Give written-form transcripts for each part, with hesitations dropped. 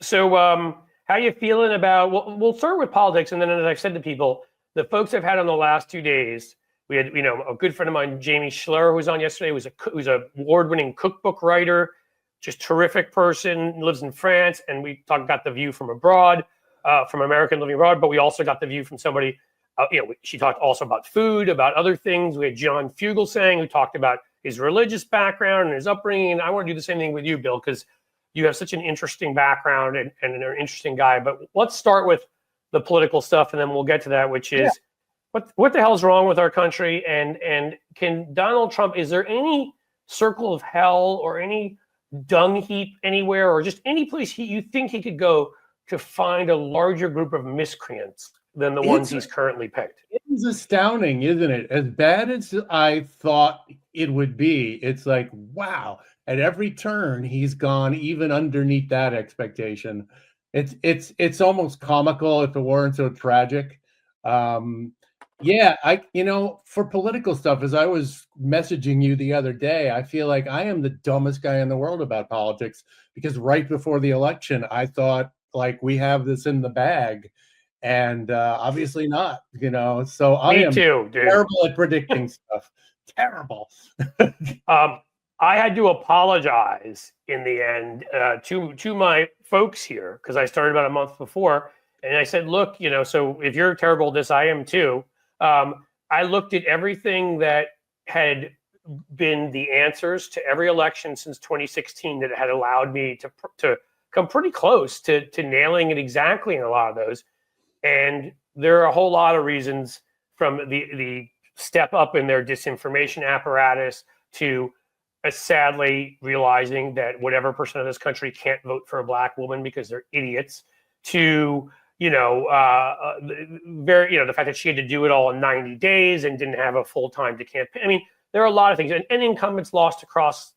So, how you feeling about? We'll start with politics, and then, as I've said to people, the folks I've had on the last 2 days, we had, a good friend of mine, Jamie Schler, who was on yesterday, who's a award-winning cookbook writer, just terrific person, lives in France, and we got the view from abroad, from American living abroad, but we also got the view from somebody. She talked also about food, about other things. We had John Fugelsang, who talked about his religious background and his upbringing. And I want to do the same thing with you, Bill, because you have such an interesting background and an interesting guy. But let's start with the political stuff, and then we'll get to that, which is what the hell's wrong with our country? And can Donald Trump, is there any circle of hell or any dung heap anywhere, or just any place you think he could go to find a larger group of miscreants than the ones he's currently picked? It is astounding, isn't it? As bad as I thought it would be, it's like, wow, at every turn he's gone even underneath that expectation. It's almost comical if it weren't so tragic. For political stuff, as I was messaging you the other day, I feel like I am the dumbest guy in the world about politics, because right before the election, I thought, like, we have this in the bag, and obviously not, so I am terrible at predicting stuff. Terrible. I had to apologize in the end to my folks here, because I started about a month before, and I said, look, so if you're terrible at this, I am too. I looked at everything that had been the answers to every election since 2016 that had allowed me to come pretty close to nailing it exactly in a lot of those. And there are a whole lot of reasons, from the step up in their disinformation apparatus to sadly realizing that whatever percent of this country can't vote for a black woman because they're idiots, to the fact that she had to do it all in 90 days and didn't have a full time to campaign. I mean, there are a lot of things, and incumbents lost across.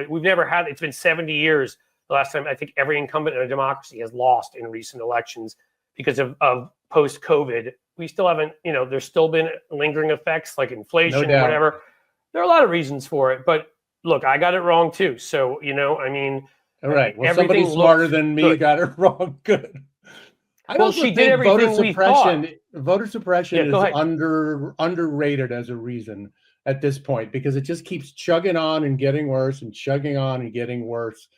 We've never had. It's been 70 years. The last time I think every incumbent in a democracy has lost in recent elections because of post-COVID. We still haven't. There's still been lingering effects like inflation, No whatever. There are a lot of reasons for it, but look, I got it wrong too. So all right. Well, somebody smarter than me got it wrong. Good. I also think voter suppression is underrated as a reason at this point, because it just keeps chugging on and getting worse and chugging on and getting worse.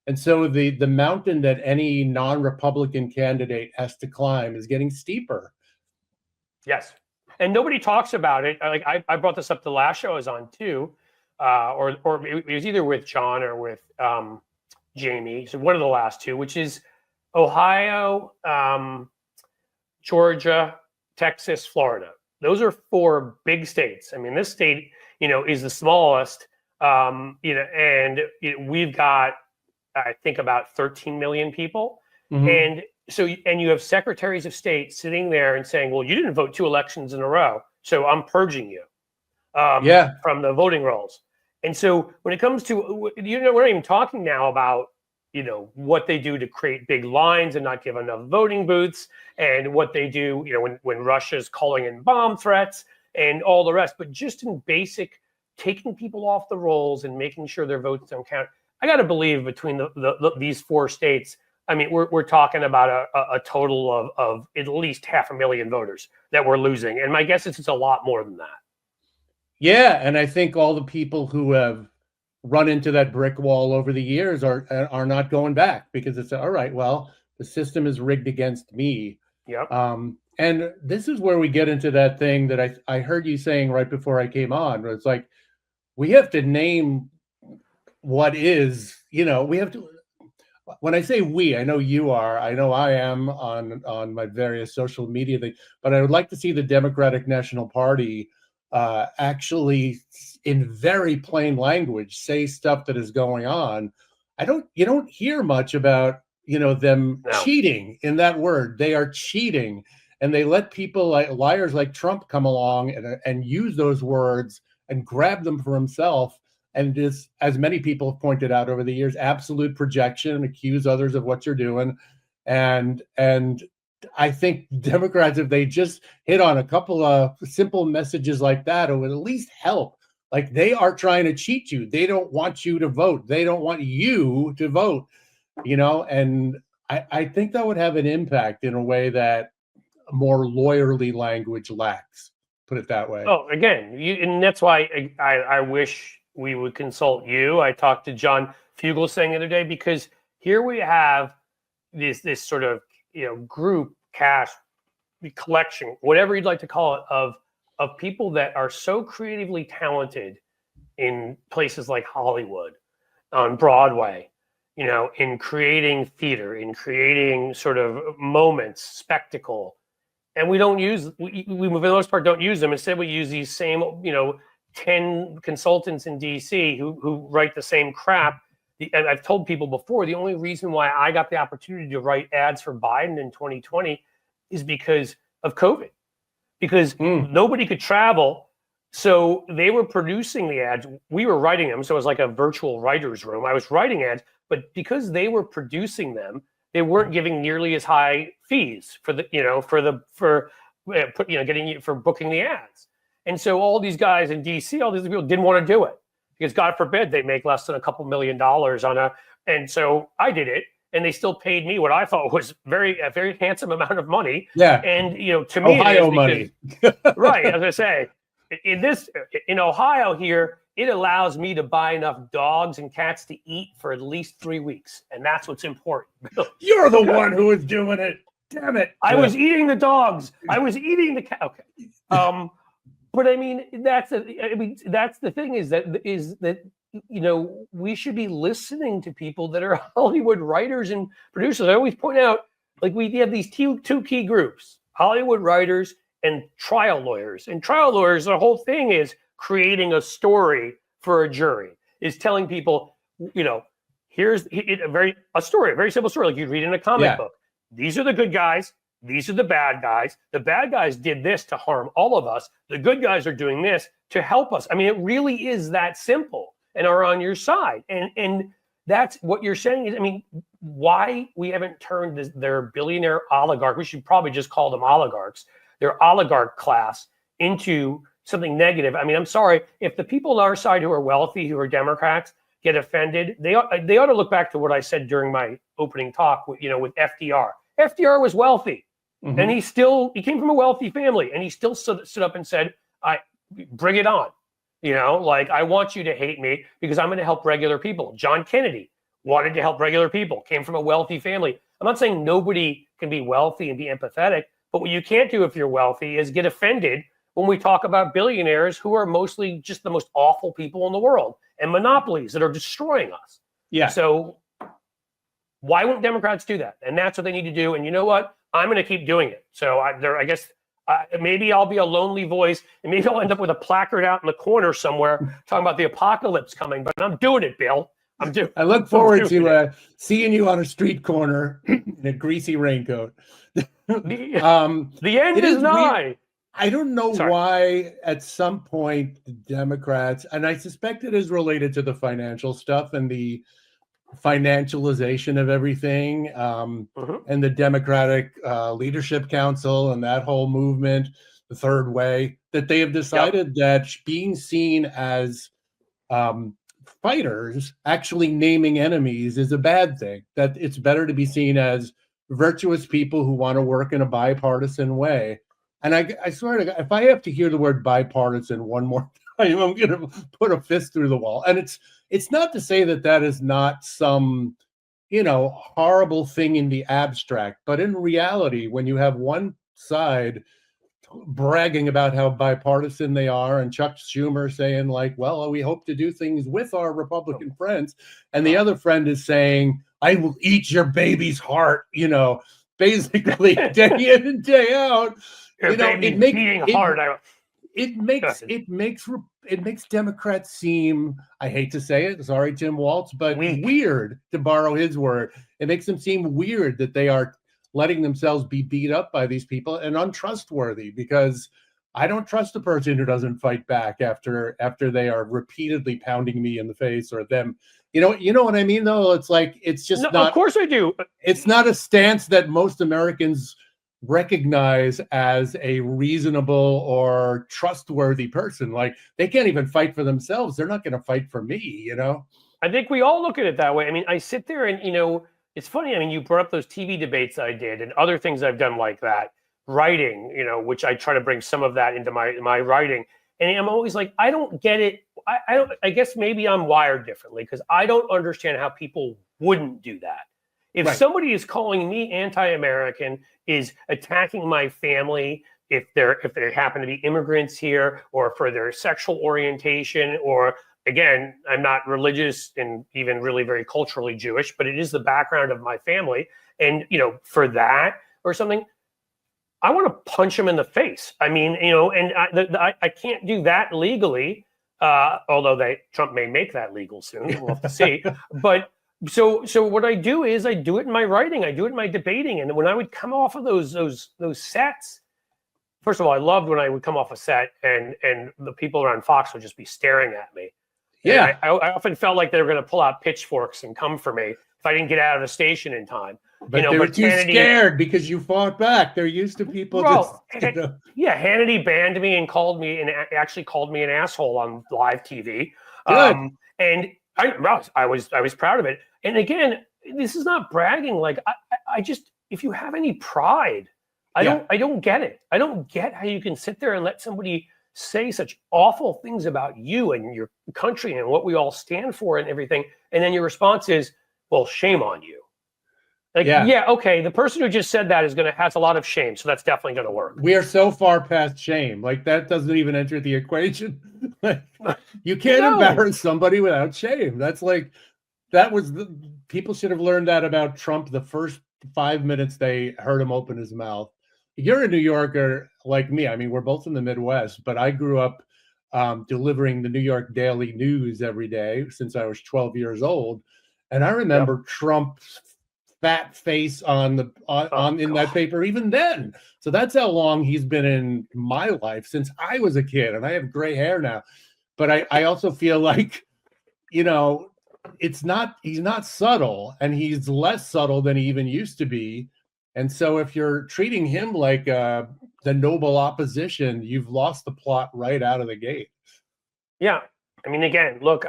And so the mountain that any non-Republican candidate has to climb is getting steeper. Yes. And nobody talks about it. Like I brought this up the last show I was on too, or it was either with John or with Jamie. So one of the last two, which is Ohio, Georgia, Texas, Florida. Those are 4 big states. I mean, this state, is the smallest, and we've got, I think, about 13 million people. Mm-hmm. And you have secretaries of state sitting there and saying, well, you didn't vote 2 elections in a row, so I'm purging you from the voting rolls. And so when it comes to, we're not even talking now about, what they do to create big lines and not give enough voting booths, and what they do, when Russia's calling in bomb threats and all the rest, but just in basic taking people off the rolls and making sure their votes don't count. I got to believe between these 4 states, I mean, we're talking about a total of at least 500,000 voters that we're losing. And my guess is it's a lot more than that. Yeah. And I think all the people who have run into that brick wall over the years are not going back, because it's all right. Well, the system is rigged against me. Yep. And this is where we get into that thing that I heard you saying right before I came on, where it's like, we have to name what is, we have to, when I say we, I know you are, I know I am on my various social media things, but I would like to see the Democratic National Party actually, in very plain language, say stuff that is going on. You don't hear much about, them cheating in that word. They are cheating, and they let people like liars like Trump come along and use those words and grab them for himself. And just, as many people have pointed out over the years, absolute projection, and accuse others of what you're doing. And I think Democrats, if they just hit on a couple of simple messages like that, it would at least help. Like, they are trying to cheat you. They don't want you to vote. They don't want you to vote, and I think that would have an impact in a way that more lawyerly language lacks. Put it that way. Oh, again, and that's why I wish we would consult you. I talked to John Fugelsang the other day, because here we have this sort of group cast collection, whatever you'd like to call it, of people that are so creatively talented in places like Hollywood, on Broadway, in creating theater, in creating sort of moments, spectacle. And we don't use, we for the most part don't use them. Instead, we use these same, 10 consultants in DC who write the same crap. And I've told people before, the only reason why I got the opportunity to write ads for Biden in 2020 is because of COVID, because nobody could travel. So they were producing the ads. We were writing them. So it was like a virtual writer's room. I was writing ads, but because they were producing them, they weren't giving nearly as high fees for booking the ads. And so all these guys in DC, all these people didn't want to do it, because God forbid they make less than a couple $1 million and so I did it, and they still paid me what I thought was a very handsome amount of money. Yeah. And to me, Ohio money. Right. As I say, in Ohio here, it allows me to buy enough dogs and cats to eat for at least 3 weeks. And that's what's important. You're the one who was doing it. Damn it. I was eating the dogs. I was eating the cat. Okay. But I mean, that's the thing is that we should be listening to people that are Hollywood writers and producers. I always point out, like, we have these two key groups: Hollywood writers and trial lawyers. And trial lawyers, the whole thing is creating a story for a jury, is telling people, here's a story, a very simple story, like you'd read in a comic book. These are the good guys. These are the bad guys. The bad guys did this to harm all of us. The good guys are doing this to help us. I mean, it really is that simple, and are on your side. And that's what you're saying is, I mean, why we haven't turned their billionaire oligarch, we should probably just call them oligarchs, their oligarch class, into something negative. I mean, I'm sorry, if the people on our side who are wealthy, who are Democrats, get offended, they ought to look back to what I said during my opening talk with FDR. FDR was wealthy. Mm-hmm. And he came from a wealthy family, and he still stood up and said, bring it on. I want you to hate me because I'm going to help regular people. John Kennedy wanted to help regular people, came from a wealthy family. I'm not saying nobody can be wealthy and be empathetic, but what you can't do if you're wealthy is get offended when we talk about billionaires who are mostly just the most awful people in the world, and monopolies that are destroying us. Yeah. So why won't Democrats do that? And that's what they need to do. And you know what? I'm going to keep doing it. So I guess maybe I'll be a lonely voice, and maybe I'll end up with a placard out in the corner somewhere talking about the apocalypse coming. But I'm doing it, Bill. I look forward to seeing you on a street corner in a greasy raincoat. The end is nigh. Weird. I don't know why at some point the Democrats, and I suspect it is related to the financial stuff and the financialization of everything, and the Democratic Leadership Council and that whole movement, the third way, that they have decided that being seen as fighters, actually naming enemies, is a bad thing, that it's better to be seen as virtuous people who want to work in a bipartisan way. And I swear to God, if I have to hear the word bipartisan one more time, I'm going to put a fist through the wall. And it's not to say that is not some, horrible thing in the abstract. But in reality, when you have one side bragging about how bipartisan they are, and Chuck Schumer saying, like, well, we hope to do things with our Republican friends, and the other friend is saying, I will eat your baby's heart, basically day in and day out. It makes Democrats seem, I hate to say it, sorry, Tim Waltz, but weird, to borrow his word. It makes them seem weird that they are letting themselves be beat up by these people, and untrustworthy, because I don't trust a person who doesn't fight back after they are repeatedly pounding me in the face, or them. You know what I mean, though? It's like, it's just not. Of course I do. It's not a stance that most Americans recognize as a reasonable or trustworthy person. Like, they can't even fight for themselves. They're not going to fight for me, I think we all look at it that way. I mean, I sit there and, it's funny. I mean, you brought up those TV debates I did and other things I've done like that. Writing, which I try to bring some of that into my writing. And I'm always like, I don't get it. I don't. I guess maybe I'm wired differently because I don't understand how people wouldn't do that. If somebody is calling me anti-American, is attacking my family, if they happen to be immigrants here, or for their sexual orientation, or again, I'm not religious and even really very culturally Jewish, but it is the background of my family, and for that or something, I want to punch him in the face. I mean, and I can't do that legally, although Trump may make that legal soon. We'll have to see. But so what I do is I do it in my writing, I do it in my debating, and when I would come off of those sets, first of all, I loved when I would come off a set and the people around Fox would just be staring at me. Yeah, I often felt like they were going to pull out pitchforks and come for me if I didn't get out of the station in time. But they were too scared because you fought back. They're used to people Yeah, Hannity banned me and actually called me an asshole on live TV. Good. And I was proud of it. And again, this is not bragging. Like I just, if you have any pride, I don't get it. I don't get how you can sit there and let somebody say such awful things about you and your country and what we all stand for and everything. And then your response is, well, shame on you. Like, yeah, okay. The person who just said that has a lot of shame. So that's definitely going to work. We are so far past shame. Like that doesn't even enter the equation. You can't embarrass somebody without shame. People should have learned that about Trump the first 5 minutes they heard him open his mouth. You're a New Yorker like me. I mean, we're both in the Midwest, but I grew up delivering the New York Daily News every day since I was 12 years old. And I remember Trump's fat face in that paper even then. So that's how long he's been in my life, since I was a kid, and I have gray hair now. But I also feel like, he's not subtle, and he's less subtle than he even used to be. And so if you're treating him like the noble opposition, you've lost the plot right out of the gate. Yeah. I mean, again, look,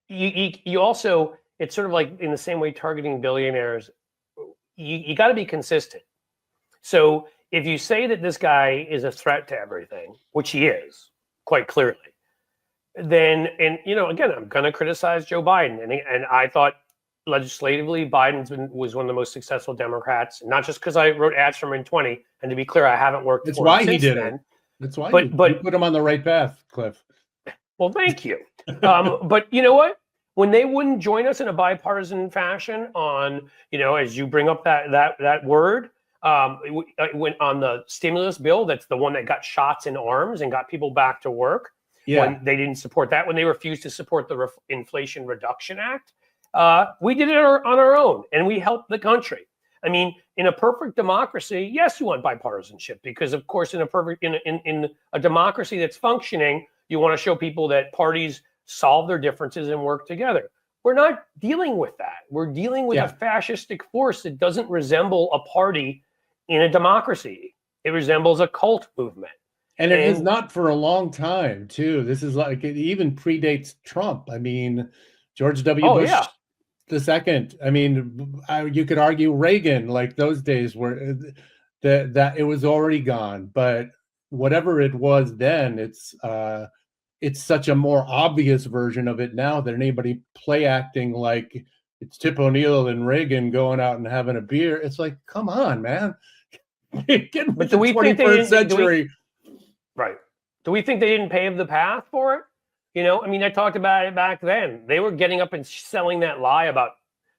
you also, it's sort of like in the same way targeting billionaires, you got to be consistent. So if you say that this guy is a threat to everything, which he is quite clearly, then, and again, I'm going to criticize Joe Biden. And I thought legislatively, Biden was one of the most successful Democrats, not just because I wrote ads for him in 20. And to be clear, I haven't worked That's for why him he did then. it. That's why but you put him on the right path, Cliff. Well, thank you. But you know what? When they wouldn't join us in a bipartisan fashion on, as you bring up that word, went on the stimulus bill, that's the one that got shots in arms and got people back to work. Yeah. When they didn't support that, when they refused to support the Inflation Reduction Act, we did it on our own, and we helped the country. I mean, in a perfect democracy, yes, you want bipartisanship because, of course, in a democracy that's functioning, you want to show people that parties solve their differences and work together. We're not dealing with that. We're dealing with a fascistic force that doesn't resemble a party in a democracy. It resembles a cult movement. And it is not for a long time, too. This is like, it even predates Trump. I mean, George W. Bush the second. I mean, you could argue Reagan, like those days where that it was already gone. But whatever it was then, it's such a more obvious version of it now than anybody play acting like it's Tip O'Neill and Reagan going out and having a beer. It's like, come on, man. Get with the 21st century. Right. Do we think they didn't pave the path for it? I mean, I talked about it back then. They were getting up and selling that lie about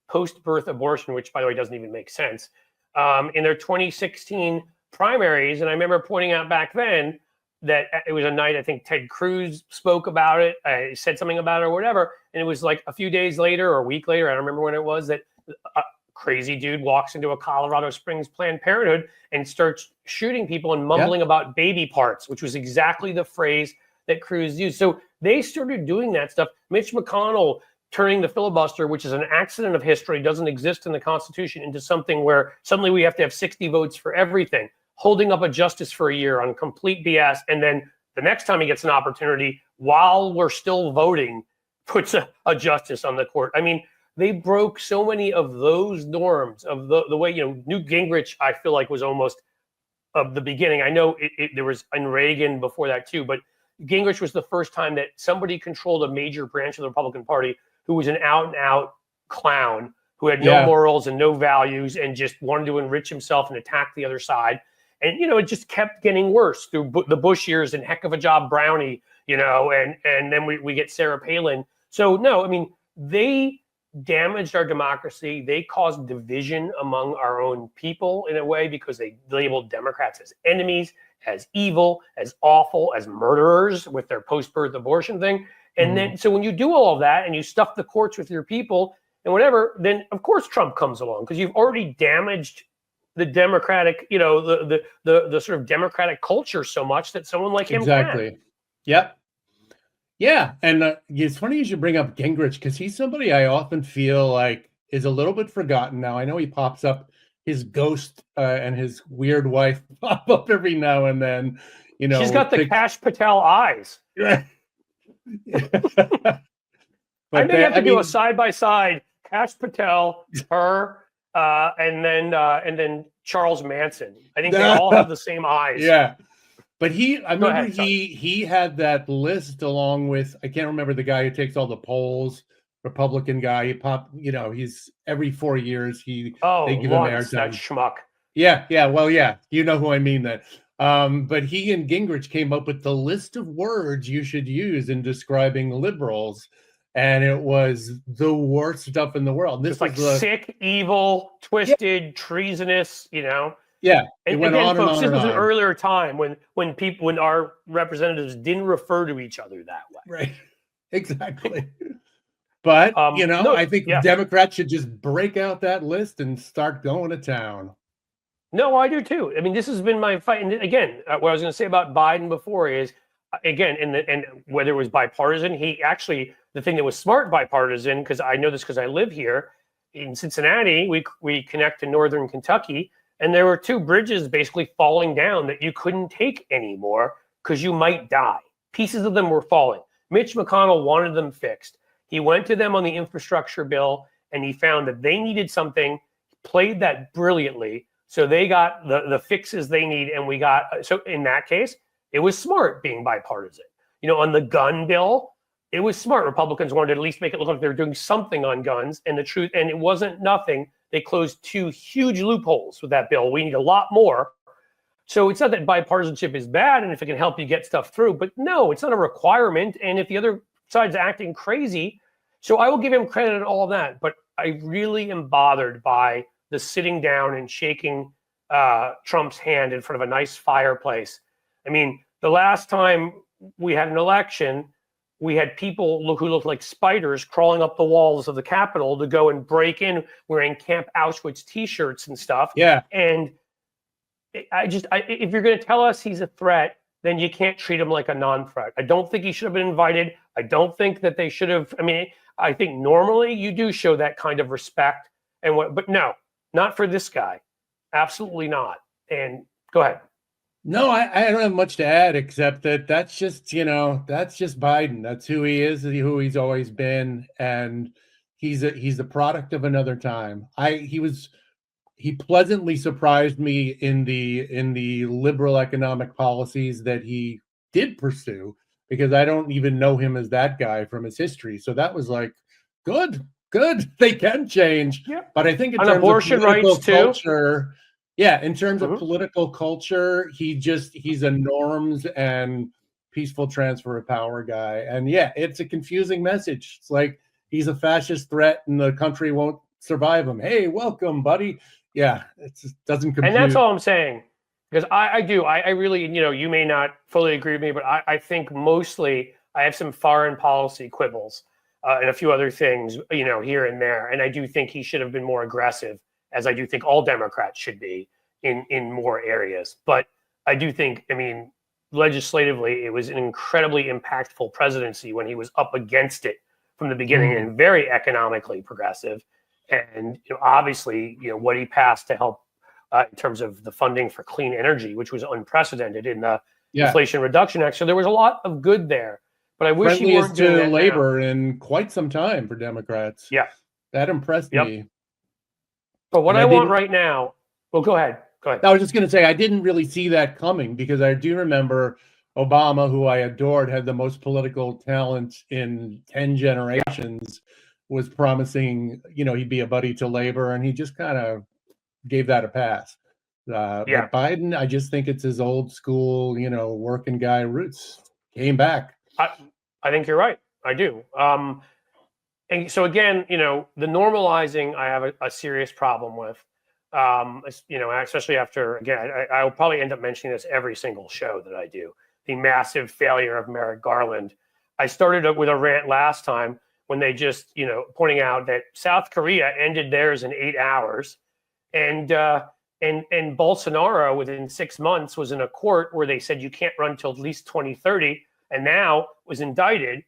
post-birth abortion, which, by the way, doesn't even make sense, in their 2016 primaries. And I remember pointing out back then that it was a night, I think Ted Cruz spoke about it, said something about it or whatever. And it was like a few days later or a week later, I don't remember when it was, that a crazy dude walks into a Colorado Springs Planned Parenthood and starts shooting people and mumbling about baby parts, which was exactly the phrase that Cruz used. So they started doing that stuff. Mitch McConnell turning the filibuster, which is an accident of history, doesn't exist in the Constitution, into something where suddenly we have to have 60 votes for everything, holding up a justice for a year on complete BS. And then the next time he gets an opportunity, while we're still voting, puts a justice on the court. I mean, they broke so many of those norms of the way, Newt Gingrich, I feel like, was almost of the beginning. I know there was in Reagan before that too, but Gingrich was the first time that somebody controlled a major branch of the Republican Party who was an out and out clown who had no morals and no values and just wanted to enrich himself and attack the other side. And, it just kept getting worse through the Bush years and heck of a job Brownie, and then we get Sarah Palin. So, no, I mean, they damaged our democracy. They caused division among our own people in a way because they labeled Democrats as enemies, as evil, as awful, as murderers with their post-birth abortion thing. And then, so when you do all of that and you stuff the courts with your people and whatever, then of course Trump comes along because you've already damaged the democratic, the sort of democratic culture so much that someone like him can. Yep. Yeah. And it's funny you should bring up Gingrich because he's somebody I often feel like is a little bit forgotten now. I know he pops up, his ghost and his weird wife pop up every now and then. She's got the Kash Patel eyes. Right. I may have to do a side-by-side Kash Patel, her, and then Charles Manson. I think they all have the same eyes. Yeah. But I remember he had that list along with, I can't remember the guy who takes all the polls, Republican guy. He popped, he's every 4 years they give him airtime. That schmuck. Yeah. Well, yeah, you know who I mean then. But he and Gingrich came up with the list of words you should use in describing liberals. And it was the worst stuff in the world. This was sick, evil, twisted, treasonous, Yeah. And went again, on folks, and on this was and an on. earlier time when our representatives didn't refer to each other that way. Right. Exactly. But, I think Democrats should just break out that list and start going to town. No, I do too. I mean, this has been my fight. And again, what I was going to say about Biden before is, again, and whether it was bipartisan, the thing that was smart bipartisan, because I know this because I live here in Cincinnati, we connect to northern Kentucky, and there were two bridges basically falling down that you couldn't take anymore because you might die. Pieces of them were falling. Mitch McConnell wanted them fixed. He went to them on the infrastructure bill, and he found that they needed something, played that brilliantly, so they got the fixes they need, and we got, so in that case, it was smart being bipartisan. On the gun bill, it was smart. Republicans wanted to at least make it look like they were doing something on guns, and it wasn't nothing. They closed two huge loopholes with that bill. We need a lot more. So it's not that bipartisanship is bad, and if it can help you get stuff through, but no, it's not a requirement. And if the other side's acting crazy, so I will give him credit and all of that, but I really am bothered by the sitting down and shaking Trump's hand in front of a nice fireplace. I mean, the last time we had an election, we had people who looked like spiders crawling up the walls of the Capitol to go and break in wearing Camp Auschwitz T-shirts and stuff. Yeah. And if you're going to tell us he's a threat, then you can't treat him like a non-threat. I don't think he should have been invited. I don't think that they should have. I mean, I think normally you do show that kind of respect but no, not for this guy. Absolutely not. And go ahead. No, I don't have much to add except that's just Biden. That's who he is, who he's always been, and he's a product of another time. He pleasantly surprised me in the liberal economic policies that he did pursue, because I don't even know him as that guy from his history. So that was like, good. They can change. Yeah. But I think in on terms abortion of political rights too. culture, in terms of political culture, he's a norms and peaceful transfer of power guy. And it's a confusing message. It's like he's a fascist threat and the country won't survive him. Hey, welcome, buddy. Yeah, it just doesn't compute. And that's all I'm saying. Because I really, you may not fully agree with me, but I think mostly I have some foreign policy quibbles and a few other things, here and there. And I do think he should have been more aggressive, as I do think all Democrats should be in more areas. But I do think, legislatively, it was an incredibly impactful presidency when he was up against it from the beginning and very economically progressive. And obviously, what he passed to help in terms of the funding for clean energy, which was unprecedented in the Inflation Reduction Act. So there was a lot of good there. But I wish he weren't doing that labor in quite some time for Democrats. Yeah. That impressed Yep. me. But what And I want right now, well, go ahead. Go ahead. I was just going to say, I didn't really see that coming, because I do remember Obama, who I adored, had the most political talent in 10 generations, was promising, he'd be a buddy to labor, and he just kind of gave that a pass. Yeah. But Biden, I just think it's his old school, working guy roots came back. I think you're right. I do. And so again, the normalizing, I have a serious problem with. Especially after, again, I'll probably end up mentioning this every single show that I do. The massive failure of Merrick Garland. I started with a rant last time when they just, pointing out that South Korea ended theirs in 8 hours, and Bolsonaro within 6 months was in a court where they said you can't run till at least 2030, and now was indicted.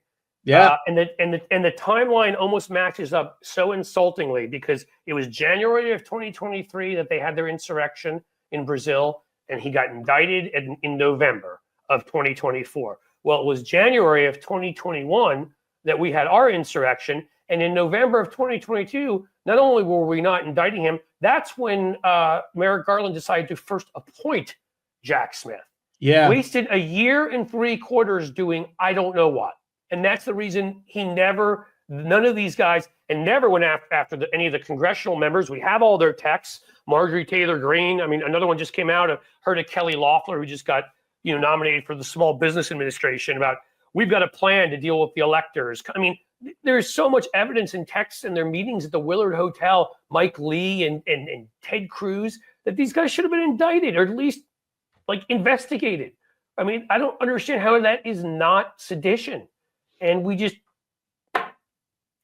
Yeah. And the timeline almost matches up so insultingly, because it was January of 2023 that they had their insurrection in Brazil, and he got indicted in November of 2024. Well, it was January of 2021 that we had our insurrection, and in November of 2022, not only were we not indicting him, that's when Merrick Garland decided to first appoint Jack Smith. Yeah. Wasted a year and 3 quarters doing I don't know what. And that's the reason none of these guys, and never went after any of the congressional members. We have all their texts. Marjorie Taylor Greene. I mean, another one just came out. Heard of Kelly Loeffler, who just got nominated for the Small Business Administration, about we've got a plan to deal with the electors. I mean, there's so much evidence in texts in their meetings at the Willard Hotel, Mike Lee and Ted Cruz, that these guys should have been indicted, or at least investigated. I mean, I don't understand how that is not sedition. And we just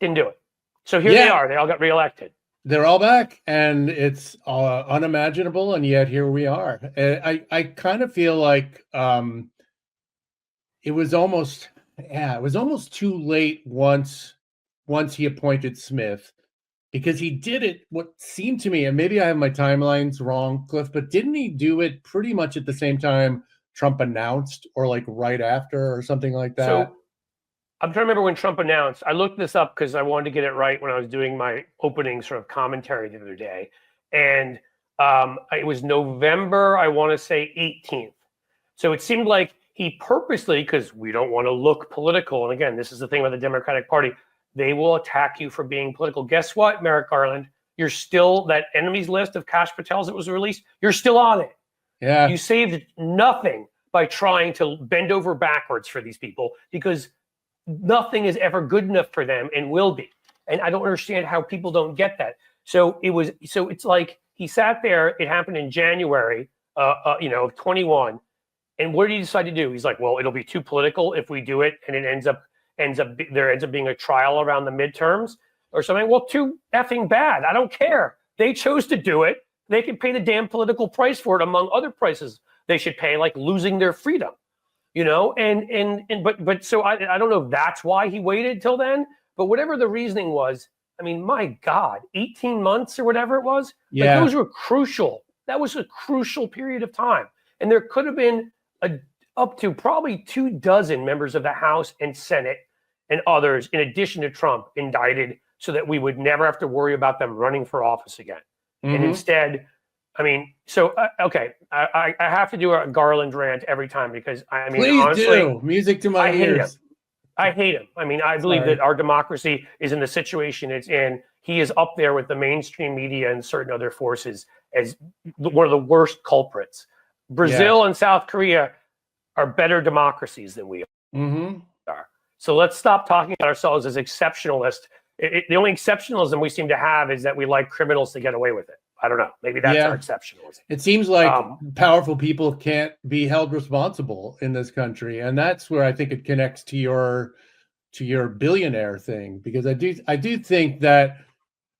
didn't do it. So here they are. They all got reelected. They're all back, and it's unimaginable, and yet here we are. I kind of feel like it was almost too late once he appointed Smith, because he did it, what seemed to me, and maybe I have my timelines wrong, Cliff, but didn't he do it pretty much at the same time Trump announced, or right after, or something like that? So I'm trying to remember when Trump announced. I looked this up because I wanted to get it right when I was doing my opening sort of commentary the other day. And it was November, I want to say 18th. So it seemed like he purposely, because we don't want to look political. And again, this is the thing with the Democratic Party. They will attack you for being political. Guess what, Merrick Garland? You're still, that enemies list of Kash Patel's that was released, you're still on it. Yeah. You saved nothing by trying to bend over backwards for these people, because nothing is ever good enough for them and will be. And I don't understand how people don't get that. So it's like he sat there. It happened in January, of 21. And what did he decide to do? He's like, well, it'll be too political if we do it, and it ends up being a trial around the midterms or something. Well, too effing bad. I don't care. They chose to do it. They can pay the damn political price for it, among other prices they should pay, like losing their freedom. But so I don't know if that's why he waited till then, but whatever the reasoning was, I mean, my God, 18 months or whatever it was, those were crucial. That was a crucial period of time. And there could have been up to probably 24 members of the House and Senate and others, in addition to Trump, indicted, so that we would never have to worry about them running for office again. Mm-hmm. And instead, I mean, so, okay, I have to do a Garland rant every time, because Please honestly, do. Music to my ears. I hate him. I mean, I believe that our democracy is in the situation it's in. He is up there with the mainstream media and certain other forces as one of the worst culprits. Brazil and South Korea are better democracies than we are. So let's stop talking about ourselves as exceptionalist. The only exceptionalism we seem to have is that we like criminals to get away with it. I don't know. Maybe that's our exceptionalism. It seems like powerful people can't be held responsible in this country, and that's where I think it connects to your billionaire thing, because I do think that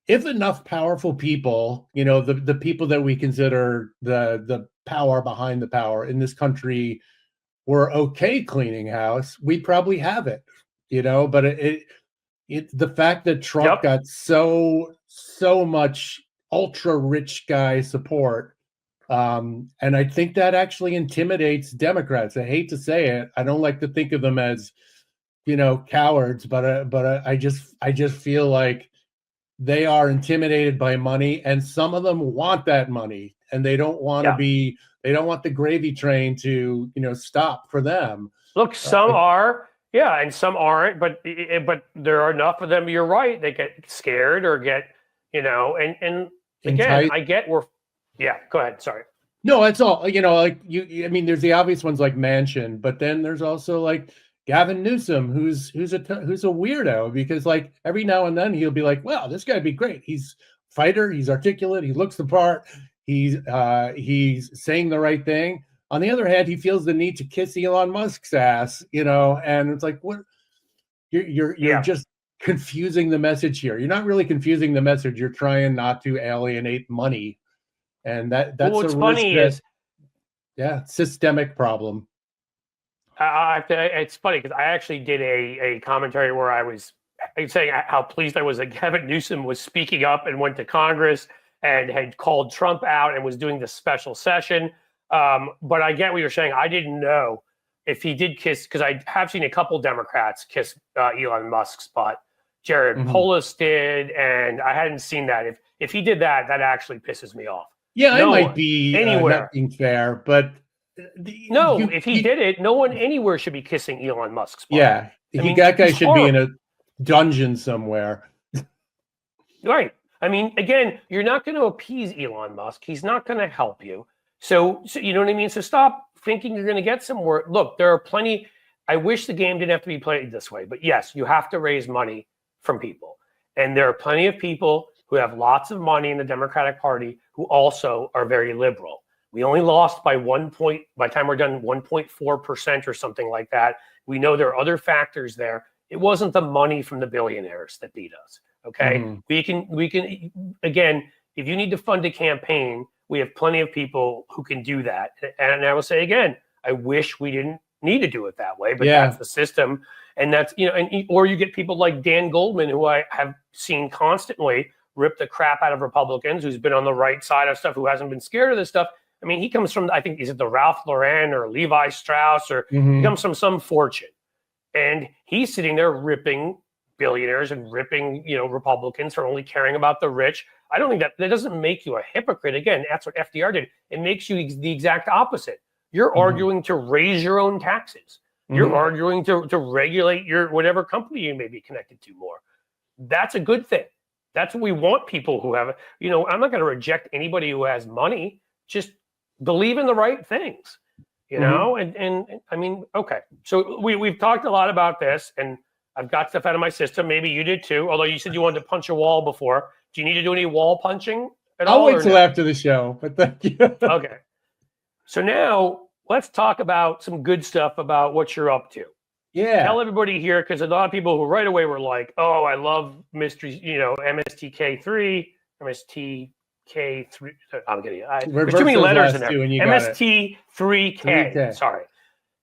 if enough powerful people, the people that we consider the power behind the power in this country, were okay cleaning house, we'd probably have it. But the fact that Trump got so much ultra rich guy support, and I think that actually intimidates Democrats. I hate to say it. I don't like to think of them as cowards, but I just feel like they are intimidated by money, and some of them want that money, and they don't want to be. They don't want the gravy train to stop for them. Look, some are, yeah, and some aren't, but there are enough of them. You're right. They get scared or get, and again, I get yeah. Go ahead. Sorry. No, that's all. Like I mean, there's the obvious ones like Manchin, but then there's also like Gavin Newsom, who's a weirdo, because like every now and then he'll be like, "Well, this guy'd be great. He's a fighter. He's articulate. He looks the part. He's saying the right thing." On the other hand, he feels the need to kiss Elon Musk's ass, and it's like, what? You're just confusing the message here. You're not really confusing the message. You're trying not to alienate money. And that's what's funny is, systemic problem. It's funny because I actually did a commentary where I was saying how pleased I was that Gavin Newsom was speaking up and went to Congress and had called Trump out and was doing this special session. But I get what you're saying. I didn't know if he did kiss, because I have seen a couple Democrats kiss Elon Musk's butt. Jared Polis did, and I hadn't seen that. If he did that, that actually pisses me off. Yeah, I might be not being fair, but if he did it, no one anywhere should be kissing Elon Musk's butt. Yeah, that guy should be in a dungeon somewhere. Right. I mean, again, you're not going to appease Elon Musk. He's not going to help you. So you know what I mean? So stop thinking you're going to get somewhere. Look, there are plenty. I wish the game didn't have to be played this way, but yes, you have to raise money from people. And there are plenty of people who have lots of money in the Democratic Party who also are very liberal. We only lost by by the time we're done, 1.4% or something like that. We know there are other factors there. It wasn't the money from the billionaires that beat us. Okay. We can, again, if you need to fund a campaign, we have plenty of people who can do that. And I will say again, I wish we didn't need to do it that way, but that's the system. And that's, or you get people like Dan Goldman, who I have seen constantly rip the crap out of Republicans, who's been on the right side of stuff, who hasn't been scared of this stuff. I mean, he comes from, I think, is it the Ralph Lauren or Levi Strauss, or he comes from some fortune. And he's sitting there ripping billionaires and ripping, Republicans for only caring about the rich. I don't think that doesn't make you a hypocrite. Again, that's what FDR did. It makes you the exact opposite. You're arguing to raise your own taxes. You're arguing to regulate your whatever company you may be connected to more. That's a good thing. That's what we want people who have, I'm not going to reject anybody who has money. Just believe in the right things, and I mean, okay. So we've talked a lot about this, and I've got stuff out of my system. Maybe you did too, although you said you wanted to punch a wall before. Do you need to do any wall punching at all? I'll wait till after the show, but thank you. Okay. So now let's talk about some good stuff about what you're up to. Yeah. Tell everybody here, because a lot of people who right away were like, "Oh, I love mysteries," MSTK3, MSTK3. I'm getting it. There's too many letters in there. MST3K. Sorry.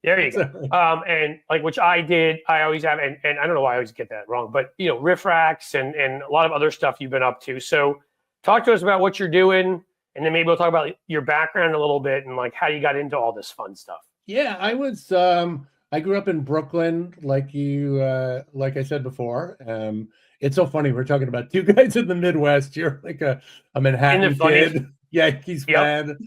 There you go. And like, which I did, I always have, and I don't know why I always get that wrong, but Rifftrax and a lot of other stuff you've been up to. So talk to us about what you're doing, and then maybe we'll talk about your background a little bit and like how you got into all this fun stuff. Yeah, I grew up in Brooklyn, like I said before. It's so funny. We're talking about two guys in the Midwest. You're like a Manhattan kid. Yankees fan.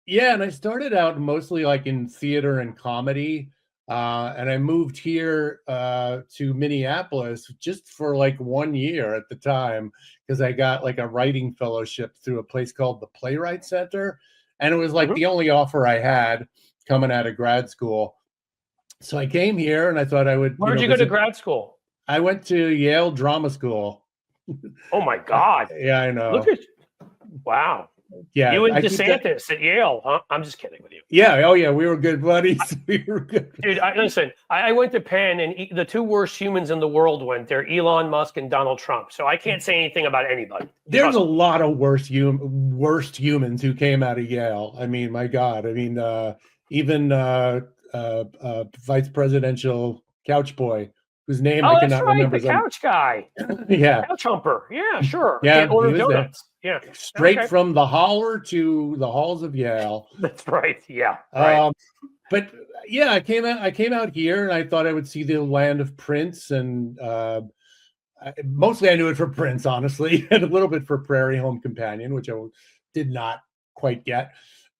Yeah, and I started out mostly like in theater and comedy. And I moved here to Minneapolis just for like 1 year at the time, because I got like a writing fellowship through a place called the Playwright Center. And it was like the only offer I had coming out of grad school. So I came here and I thought I would. Where did you go to grad school? I went to Yale Drama School. Oh my God. Yeah, I know. Look at wow. Yeah. You and DeSantis at Yale, huh? I'm just kidding with you. Yeah. Oh yeah. We were good buddies. We were good. Dude, listen, I went to Penn, and the two worst humans in the world went there, Elon Musk and Donald Trump. So I can't say anything about anybody. There's a lot of worst humans who came out of Yale. I mean, my God. I mean, even vice presidential couch boy, whose name I cannot remember. The couch guy. Yeah. Couch humper. Yeah, sure. Yeah. Can't order donuts. Yeah. Straight from the holler to the halls of Yale. That's right. Yeah. Right. but yeah, I came out here and I thought I would see the land of Prince, and mostly I knew it for Prince, honestly, and a little bit for Prairie Home Companion, which I did not quite get.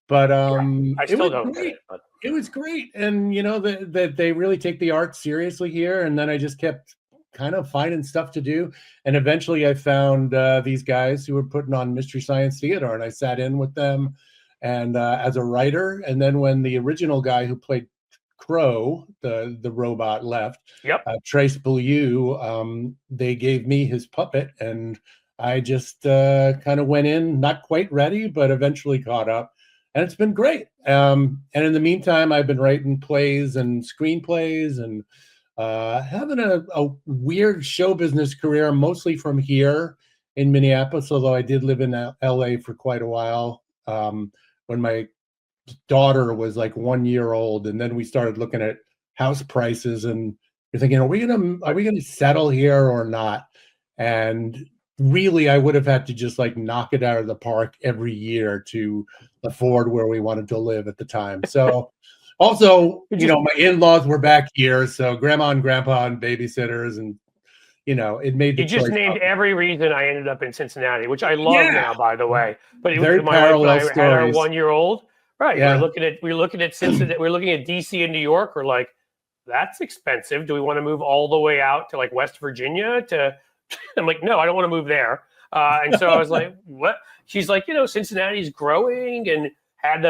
But I it still was don't get great. it. But It was great, and you know that they really take the art seriously here. And then I just kept kind of finding stuff to do, and eventually I found these guys who were putting on Mystery Science Theater, and I sat in with them, and as a writer. And then when the original guy who played Crow, the robot, left, yep. Trace Beaulieu, they gave me his puppet, and I just kind of went in, not quite ready, but eventually caught up, and it's been great. And in the meantime, I've been writing plays and screenplays, and having a weird show business career, mostly from here in Minneapolis, although I did live in LA for quite a while when my daughter was like 1 year old, and then we started looking at house prices, and you're thinking, are we gonna settle here or not? And really, I would have had to just like knock it out of the park every year to afford where we wanted to live at the time. So also, you know, my in-laws were back here, so grandma and grandpa and babysitters, and you know, it made the You just choice. named every reason I ended up in Cincinnati, which I love now, by the way. But Very my wife and parallel I had our stories. 1-year-old. Right. Yeah. We're looking at Cincinnati. We're looking at DC and New York. We're like, that's expensive. Do we want to move all the way out to like West Virginia? I'm like, no, I don't want to move there. And so I was like, what? She's like, you know, Cincinnati's growing and had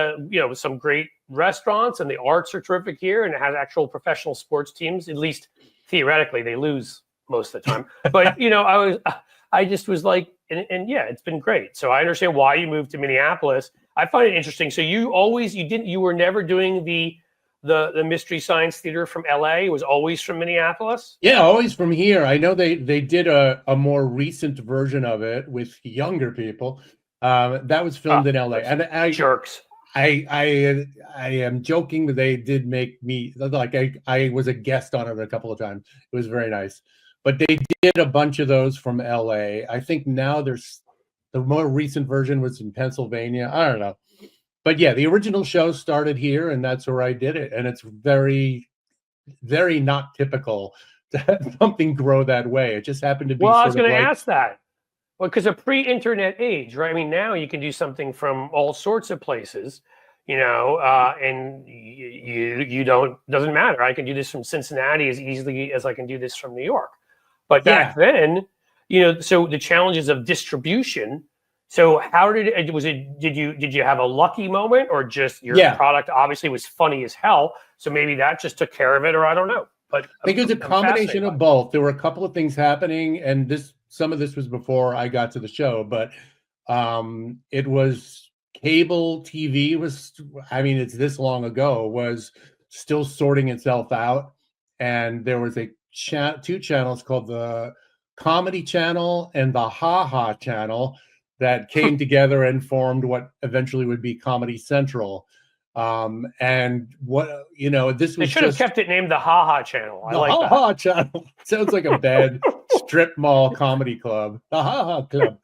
some great restaurants, and the arts are terrific here, and it has actual professional sports teams. At least theoretically, they lose most of the time. But you know, I just was like, and yeah, it's been great. So I understand why you moved to Minneapolis. I find it interesting. So you were never doing the Mystery Science Theater from LA. It was always from Minneapolis. Yeah, always from here. I know they did a more recent version of it with younger people. That was filmed in LA, and jerks. I am joking that they did make me like I was a guest on it a couple of times. It was very nice, but they did a bunch of those from LA. I think now there's the more recent version was in Pennsylvania. I don't know, but yeah, the original show started here, and that's where I did it, and it's very, very not typical to have something grow that way. It just happened to be. Well, I was going to ask that. Well, because a pre-internet age, right? I mean, now you can do something from all sorts of places, you know, and you doesn't matter. I can do this from Cincinnati as easily as I can do this from New York. But back then, you know, so the challenges of distribution. So how did you have a lucky moment, or just your product obviously was funny as hell, so maybe that just took care of it, or I don't know. But I think it was a combination of both. There were a couple of things happening, and some of this was before I got to the show, but it was cable TV it's this long ago, was still sorting itself out. And there was two channels called the Comedy Channel and the Ha Ha Channel that came together and formed what eventually would be Comedy Central. And what, you know, this was they should have kept it named the Ha Ha Channel. I like Ha Ha Channel. Sounds like a bad strip mall comedy club. The Ha Ha Club.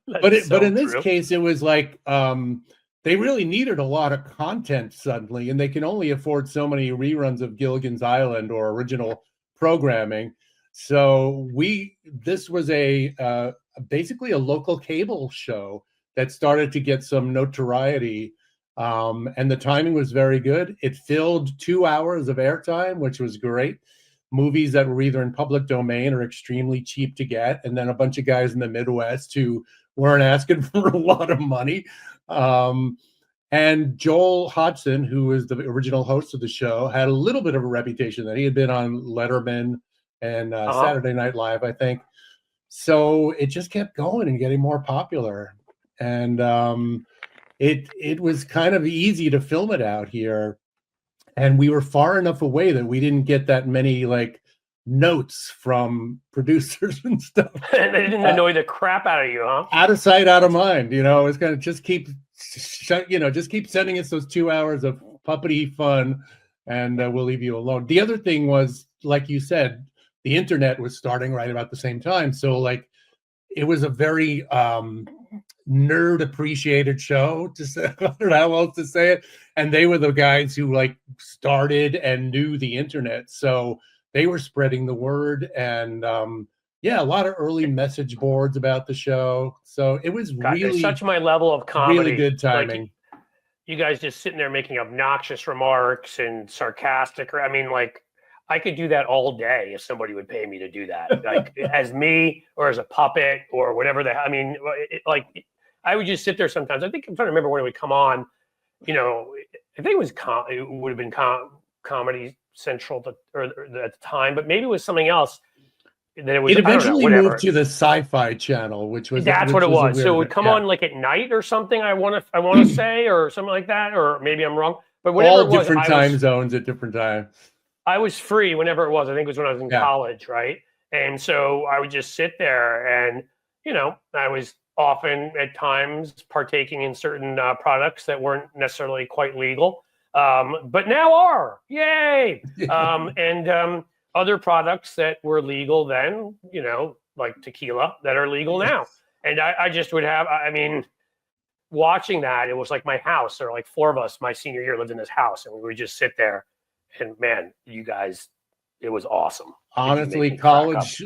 But in this case, it was like they really needed a lot of content suddenly, and they can only afford so many reruns of Gilligan's Island or original programming. So this was basically a local cable show that started to get some notoriety. And the timing was very good. It filled 2 hours of airtime, which was great. Movies that were either in public domain or extremely cheap to get, and then a bunch of guys in the Midwest who weren't asking for a lot of money. And Joel Hodgson, who was the original host of the show, had a little bit of a reputation that he had been on Letterman and Saturday Night Live, I think. So it just kept going and getting more popular. And it was kind of easy to film it out here, and we were far enough away that we didn't get that many like notes from producers and stuff. And they didn't annoy the crap out of you, huh? Out of sight, out of mind. You know, it's gonna just keep sending us those 2 hours of puppety fun, and we'll leave you alone. The other thing was, like you said, the internet was starting right about the same time, so like it was a very nerd appreciated show, to say, I don't know how else to say it. And they were the guys who like started and knew the internet, so they were spreading the word. And yeah, a lot of early message boards about the show, so it was God, it's really, such my level of comedy. really good timing. Like, you guys just sitting there making obnoxious remarks and sarcastic, or I mean, like, I could do that all day if somebody would pay me to do that, like as me or as a puppet or whatever the hell. I mean, like, I would just sit there sometimes. I think I'm trying to remember when it would come on. You know, I think it was it would have been Comedy Central at the time, but maybe it was something else. That it was. It eventually I don't know, moved to the Sci-Fi Channel, which was that's which what it was. a So it weird would come yeah. on like at night or something. I want to say, or something like that, or maybe I'm wrong. But whatever all it was, different time zones at different times. I was free whenever it was. I think it was when I was in Yeah. college, right? And so I would just sit there, and you know, I was often at times partaking in certain products that weren't necessarily quite legal, but now are. Yay! And other products that were legal then, you know, like tequila, that are legal now. And I just would have. I mean, watching that, it was like my house. There were like 4 of us my senior year lived in this house, and we would just sit there. And man, you guys, it was awesome. Honestly, college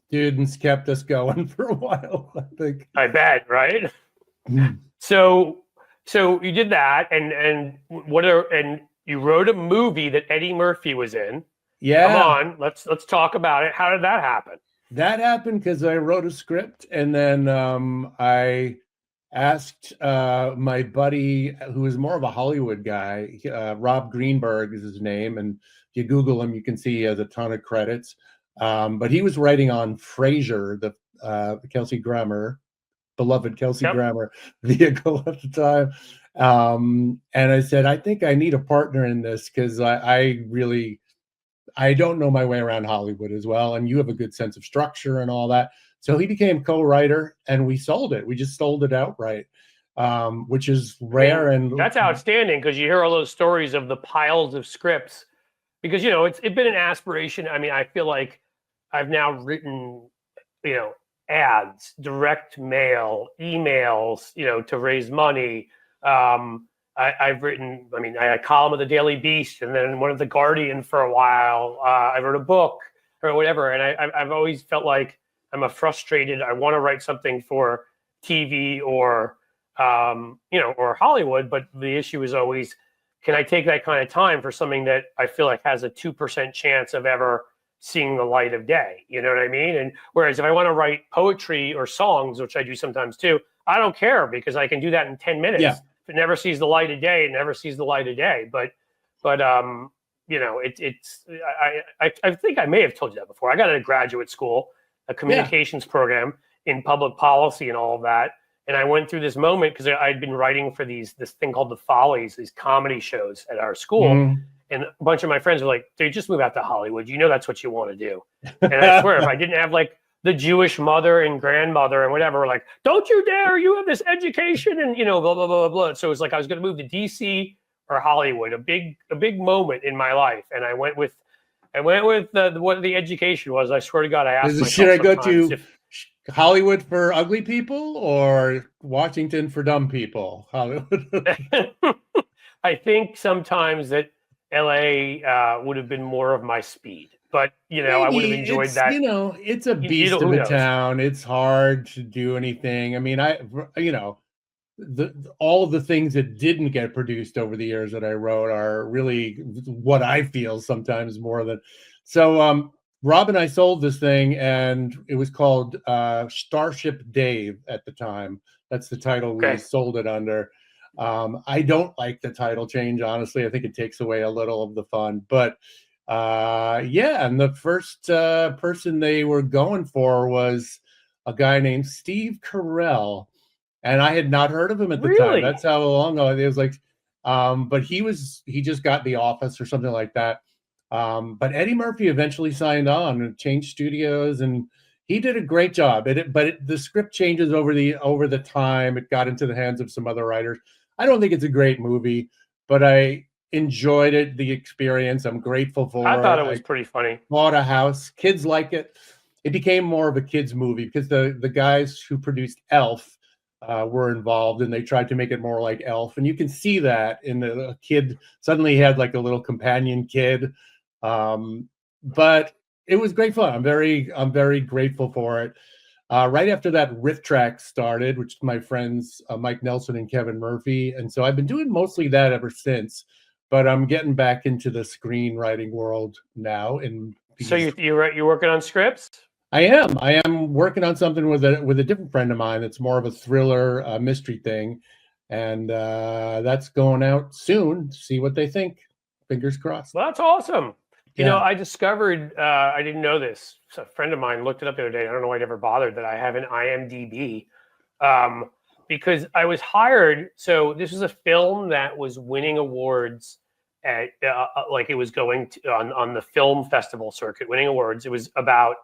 students kept us going for a while, I think. I bet, right? So you did that, and you wrote a movie that Eddie Murphy was in. Yeah. Come on, let's talk about it. How did that happen? That happened because I wrote a script, and then I asked my buddy, who is more of a Hollywood guy, Rob Greenberg is his name, and if you Google him, you can see he has a ton of credits. But he was writing on Frasier, the Kelsey Grammer, beloved Kelsey Grammer vehicle at the time. And I said, I think I need a partner in this because I don't know my way around Hollywood as well, and you have a good sense of structure and all that. So he became co-writer, and we sold it. We just sold it outright, which is rare. And that's outstanding, because you hear all those stories of the piles of scripts. Because, you know, it's been an aspiration. I mean, I feel like I've now written, you know, ads, direct mail, emails, you know, to raise money. I've written, I mean, I had a column of the Daily Beast, and then one of the Guardian for a while. I wrote a book or whatever. And I've always felt like I'm I want to write something for TV or, you know, or Hollywood. But the issue is always, can I take that kind of time for something that I feel like has a 2% chance of ever seeing the light of day? You know what I mean? And whereas if I want to write poetry or songs, which I do sometimes too, I don't care, because I can do that in 10 minutes. Yeah. If it never sees the light of day, it never sees the light of day. But you know, I think I may have told you that before. I got out of graduate school, a communications program in public policy and all of that. And I went through this moment because I'd been writing for this thing called The Follies, these comedy shows at our school. And a bunch of my friends were like, dude, just move out to Hollywood. You know, that's what you want to do. And I swear, if I didn't have like the Jewish mother and grandmother and whatever, were like, don't you dare, you have this education and, you know, blah, blah, blah, blah. So it was like, I was going to move to DC or Hollywood, a big moment in my life. And I went with what the education was. I swear to God, I asked myself, should I go to Hollywood for ugly people or Washington for dumb people? Hollywood. I think sometimes that LA would have been more of my speed, but you know, I would have enjoyed that. You know, it's a beast of a town. It's hard to do anything. I mean, you know, all of the things that didn't get produced over the years that I wrote are really what I feel sometimes more than. So Rob and I sold this thing, and it was called Starship Dave at the time. That's the title we sold it under. I don't like the title change, honestly. I think it takes away a little of the fun. But yeah, and the first person they were going for was a guy named Steve Carell. And I had not heard of him at the time. That's how long ago it was. Like, but he just got The Office or something like that. But Eddie Murphy eventually signed on and changed studios, and he did a great job. The script changes over the time. It got into the hands of some other writers. I don't think it's a great movie, but I enjoyed it, the experience. I'm grateful for it. I thought it was pretty funny. Bought a house. Kids like it. it became more of a kids movie because the guys who produced Elf were involved, and they tried to make it more like Elf, and you can see that in the kid suddenly had like a little companion kid, but it was great fun. I'm very grateful for it. Right after that, Rifftrax started, which is my friends Mike Nelson and Kevin Murphy, and so I've been doing mostly that ever since. But I'm getting back into the screenwriting world now. And so you're working on scripts? I am working on something with a different friend of mine. It's more of a thriller mystery thing, and that's going out soon. See what they think. Fingers crossed. Well, that's awesome. You know, I discovered, I didn't know this. So a friend of mine looked it up the other day. I don't know why I never bothered that I have an IMDb because I was hired. So this was a film that was winning awards at, like it was going to, on the film festival circuit, winning awards. It was about,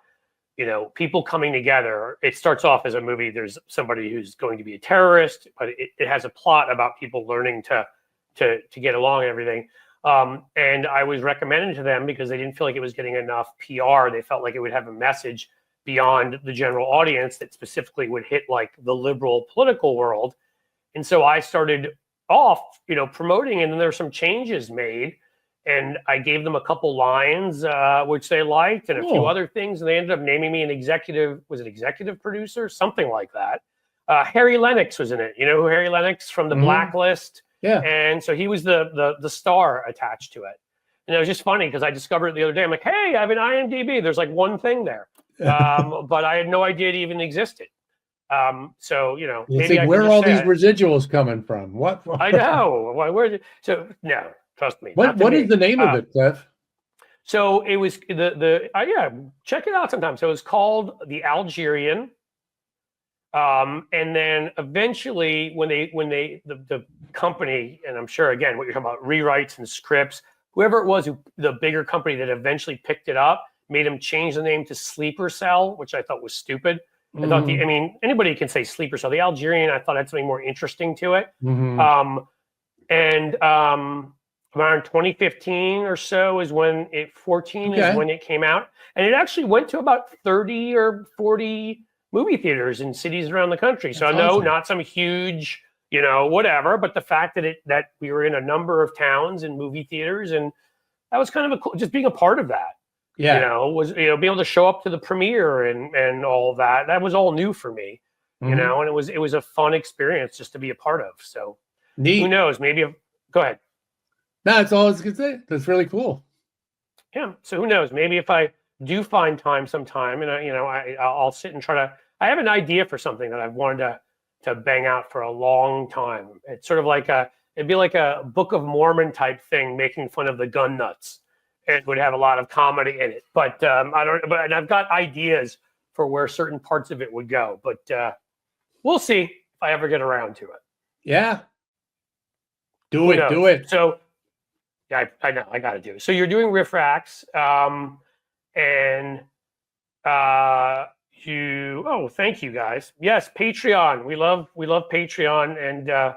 you know, people coming together. It starts off as a movie. There's somebody who's going to be a terrorist, but it has a plot about people learning to get along and everything. And I was recommended to them because they didn't feel like it was getting enough PR. They felt like it would have a message beyond the general audience that specifically would hit like the liberal political world. And so I started off, you know, promoting, and then there were some changes made, and I gave them a couple lines, which they liked, and a few other things. And they ended up naming me an executive, was it executive producer? Something like that. Harry Lennox was in it. You know who Harry Lennox from The Blacklist? Yeah. And so he was the star attached to it. And it was just funny because I discovered it the other day. I'm like, hey, I have an IMDb. There's like one thing there. But I had no idea it even existed. So, you know, maybe where are all these residuals coming from? What? I know. Where? So, no, trust me. What is the name of it, Cliff? So it was yeah, check it out sometime. So it was called The Algerian. And then eventually when the company, and I'm sure again what you're talking about, rewrites and scripts, whoever it was, the bigger company that eventually picked it up, made them change the name to Sleeper Cell, which I thought was stupid. I thought I mean, anybody can say Sleeper Cell. The Algerian, I thought had something more interesting to it. And around 2015 or so is when is when it came out. And it actually went to about 30 or 40 movie theaters in cities around the country. So I know not some huge, you know, whatever, but the fact that we were in a number of towns and movie theaters, and that was kind of just being a part of that. Yeah. You know, was, you know, be able to show up to the premiere and all of that. That was all new for me, you know, and it was a fun experience just to be a part of. So neat. Who knows? Maybe go ahead. No, that's all I was gonna say. That's really cool. Yeah. So who knows? Maybe if I do find time sometime, and I'll sit and try to. I have an idea for something that I've wanted to bang out for a long time. It's sort of like it'd be like a Book of Mormon type thing, making fun of the gun nuts. It would have a lot of comedy in it, but and I've got ideas for where certain parts of it would go, but we'll see if I ever get around to it. Yeah. Do it. So yeah, I know I got to do it. So you're doing Rifftrax, and thank you guys. Yes, Patreon. We love Patreon, and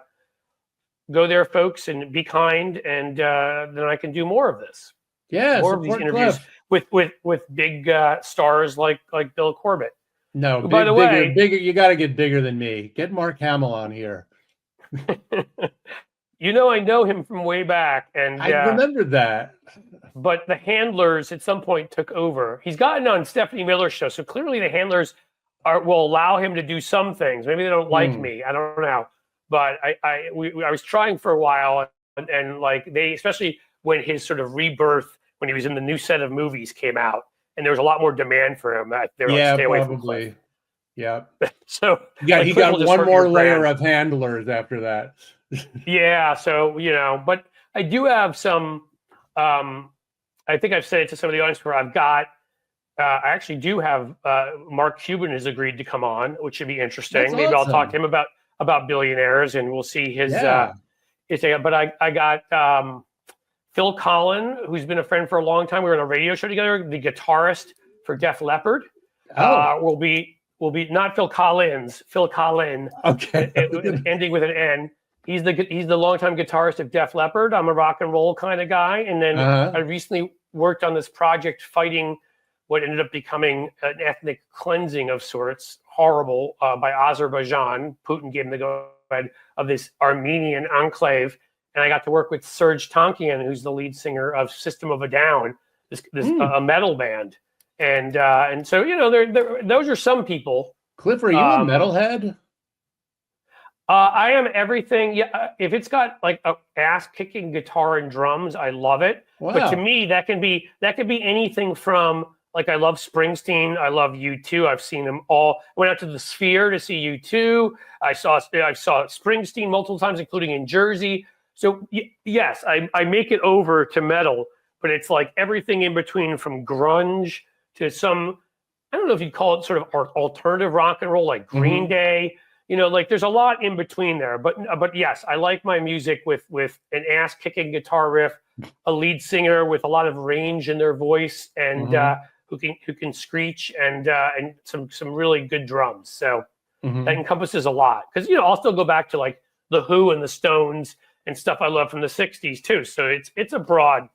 go there, folks, and be kind, and then I can do more of this. Yeah, more of these interviews with big stars like Bill Corbett. No, by the way, bigger. You got to get bigger than me. Get Mark Hamill on here. You know, I know him from way back, and I remember that. But the handlers at some point took over. He's gotten on Stephanie Miller's show, so clearly the handlers will allow him to do some things. Maybe they don't like me. I don't know. But I was trying for a while, and like they, especially when his sort of rebirth, when he was in the new set of movies came out, and there was a lot more demand for him. They were like, stay away probably. Yeah. So yeah, he got one more layer of handlers after that. Yeah. So, you know, but I do have some, I think I've said it to some of the audience where I've got, I actually do have, Mark Cuban has agreed to come on, which should be interesting. That's Maybe awesome. I'll talk to him about billionaires, and we'll see his, but I got, Phil Collin, who's been a friend for a long time. We were on a radio show together, the guitarist for Def Leppard. Will be not Phil Collins, Phil Collin. Okay. Ending with an N. He's the longtime guitarist of Def Leppard. I'm a rock and roll kind of guy. And then I recently worked on this project fighting what ended up becoming an ethnic cleansing of sorts, horrible, by Azerbaijan. Putin gave them the go-ahead of this Armenian enclave. And I got to work with Serge Tankian, who's the lead singer of System of a Down, a metal band. And so, those are some people. Cliff, are you a metalhead? I am everything. Yeah, if it's got like a ass-kicking guitar and drums, I love it. Wow. But to me, that could be anything from, like, I love Springsteen. I love U2. I've seen them all. I went out to the Sphere to see U2. I saw Springsteen multiple times, including in Jersey. So yes, I make it over to metal, but it's like everything in between, from grunge to some, I don't know if you'd call it sort of alternative rock and roll, like Green Day. Like there's a lot in between there. But yes, I like my music with an ass-kicking guitar riff, a lead singer with a lot of range in their voice, and who can screech, and some really good drums. So that encompasses a lot. Because I'll still go back to like the Who and the Stones and stuff I love from the 60s too. So it's a broad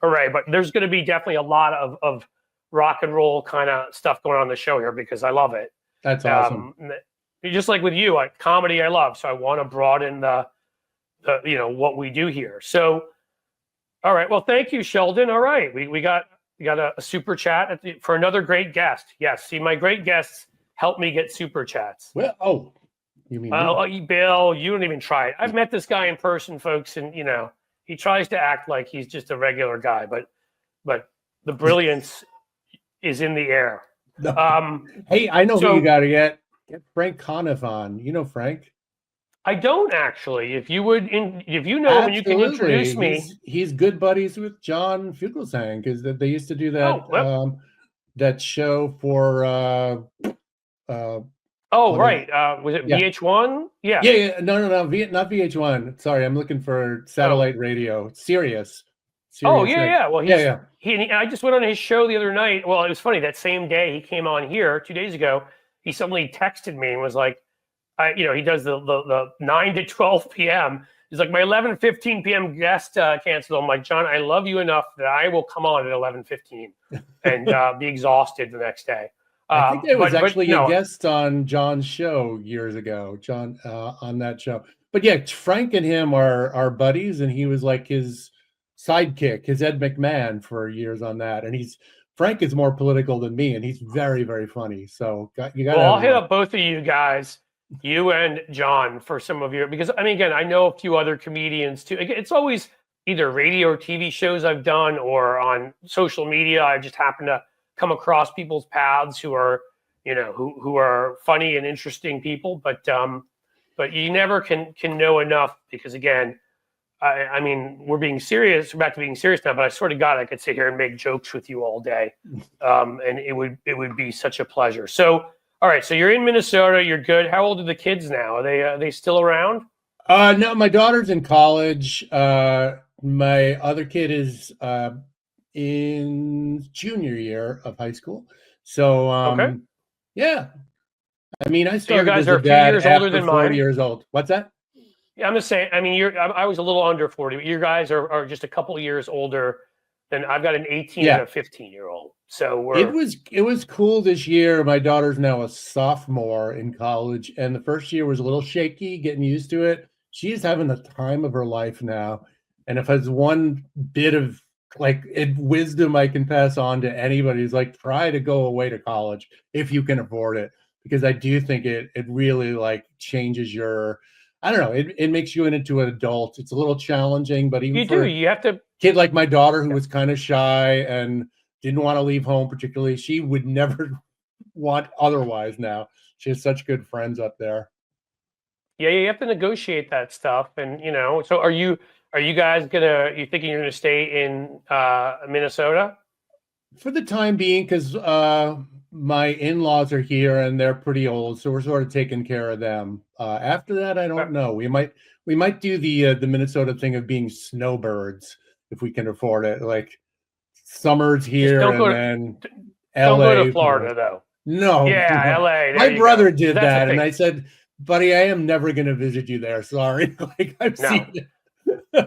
array, but there's going to be definitely a lot of rock and roll kind of stuff going on the show here, because I love it. That's awesome. Just like with you, like comedy I love. So I want to broaden the what we do here. So, all right. Well, thank you, Sheldon. All right. We got a super chat for another great guest. Yes. See, my great guests help me get super chats. Well, you mean Bill, you don't even try it. I've met this guy in person, folks, and he tries to act like he's just a regular guy, but the brilliance is in the air. No. Hey, I know who you got to get Frank Conniff on. You know Frank? I don't actually. If you know him, and you can introduce me. He's good buddies with John Fugelsang, because they used to do that that show for. Right. Was it VH1? Yeah. Yeah. No. Not VH1. Sorry, I'm looking for satellite radio. Sirius. Oh yeah. Well, I just went on his show the other night. Well, it was funny. That same day he came on here 2 days ago. He suddenly texted me and was like, he does the 9 to 12 p.m. He's like, my 11:15 p.m. guest canceled. I'm like, John, I love you enough that I will come on at 11:15 and be exhausted the next day. I think I was actually a guest on John's show years ago, John, on that show. But yeah, Frank and him are buddies, and he was like his sidekick, his Ed McMahon for years on that. And Frank is more political than me, and he's very, very funny. So you got. Well, I'll hit up both of you guys, you and John, for some of your, because I mean, again, I know a few other comedians too. It's always either radio or TV shows I've done, or on social media. I just happen to come across people's paths who are, who are funny and interesting people. But you never can know enough, because again, I mean, we're being serious. We're back to being serious now, but I swear to God, I could sit here and make jokes with you all day, and it would be such a pleasure. So, all right, so you're in Minnesota. You're good. How old are the kids now? Are they still around? No, my daughter's in college. My other kid is in junior year of high school. So, okay. Yeah. I mean, I started so you guys as are a dad few years older than 40 mine. years old. What's that? Yeah, I'm just saying. I mean, I was a little under 40. But you guys are just a couple of years older than I've got an 18 and a 15-year-old. So it was cool this year. My daughter's now a sophomore in college, and the first year was a little shaky, getting used to it. She's having the time of her life now. And if there's one bit of wisdom I can pass on to anybody, is like, try to go away to college if you can afford it, because I do think it really changes your, I don't know, it makes you into an adult. It's a little challenging, but even you have to. Kid like my daughter, who was kind of shy and didn't want to leave home particularly, she would never want otherwise now. She has such good friends up there. Yeah, you have to negotiate that stuff. And, so are you guys you thinking you're going to stay in Minnesota? For the time being, because my in-laws are here and they're pretty old, so we're sort of taking care of them. After that, I don't know. We might do the Minnesota thing of being snowbirds if we can afford it. Like summers here then LA. Don't go to Florida though. No. Yeah, no. LA. My brother did that, and I said, buddy, I am never going to visit you there. Sorry. I've seen it.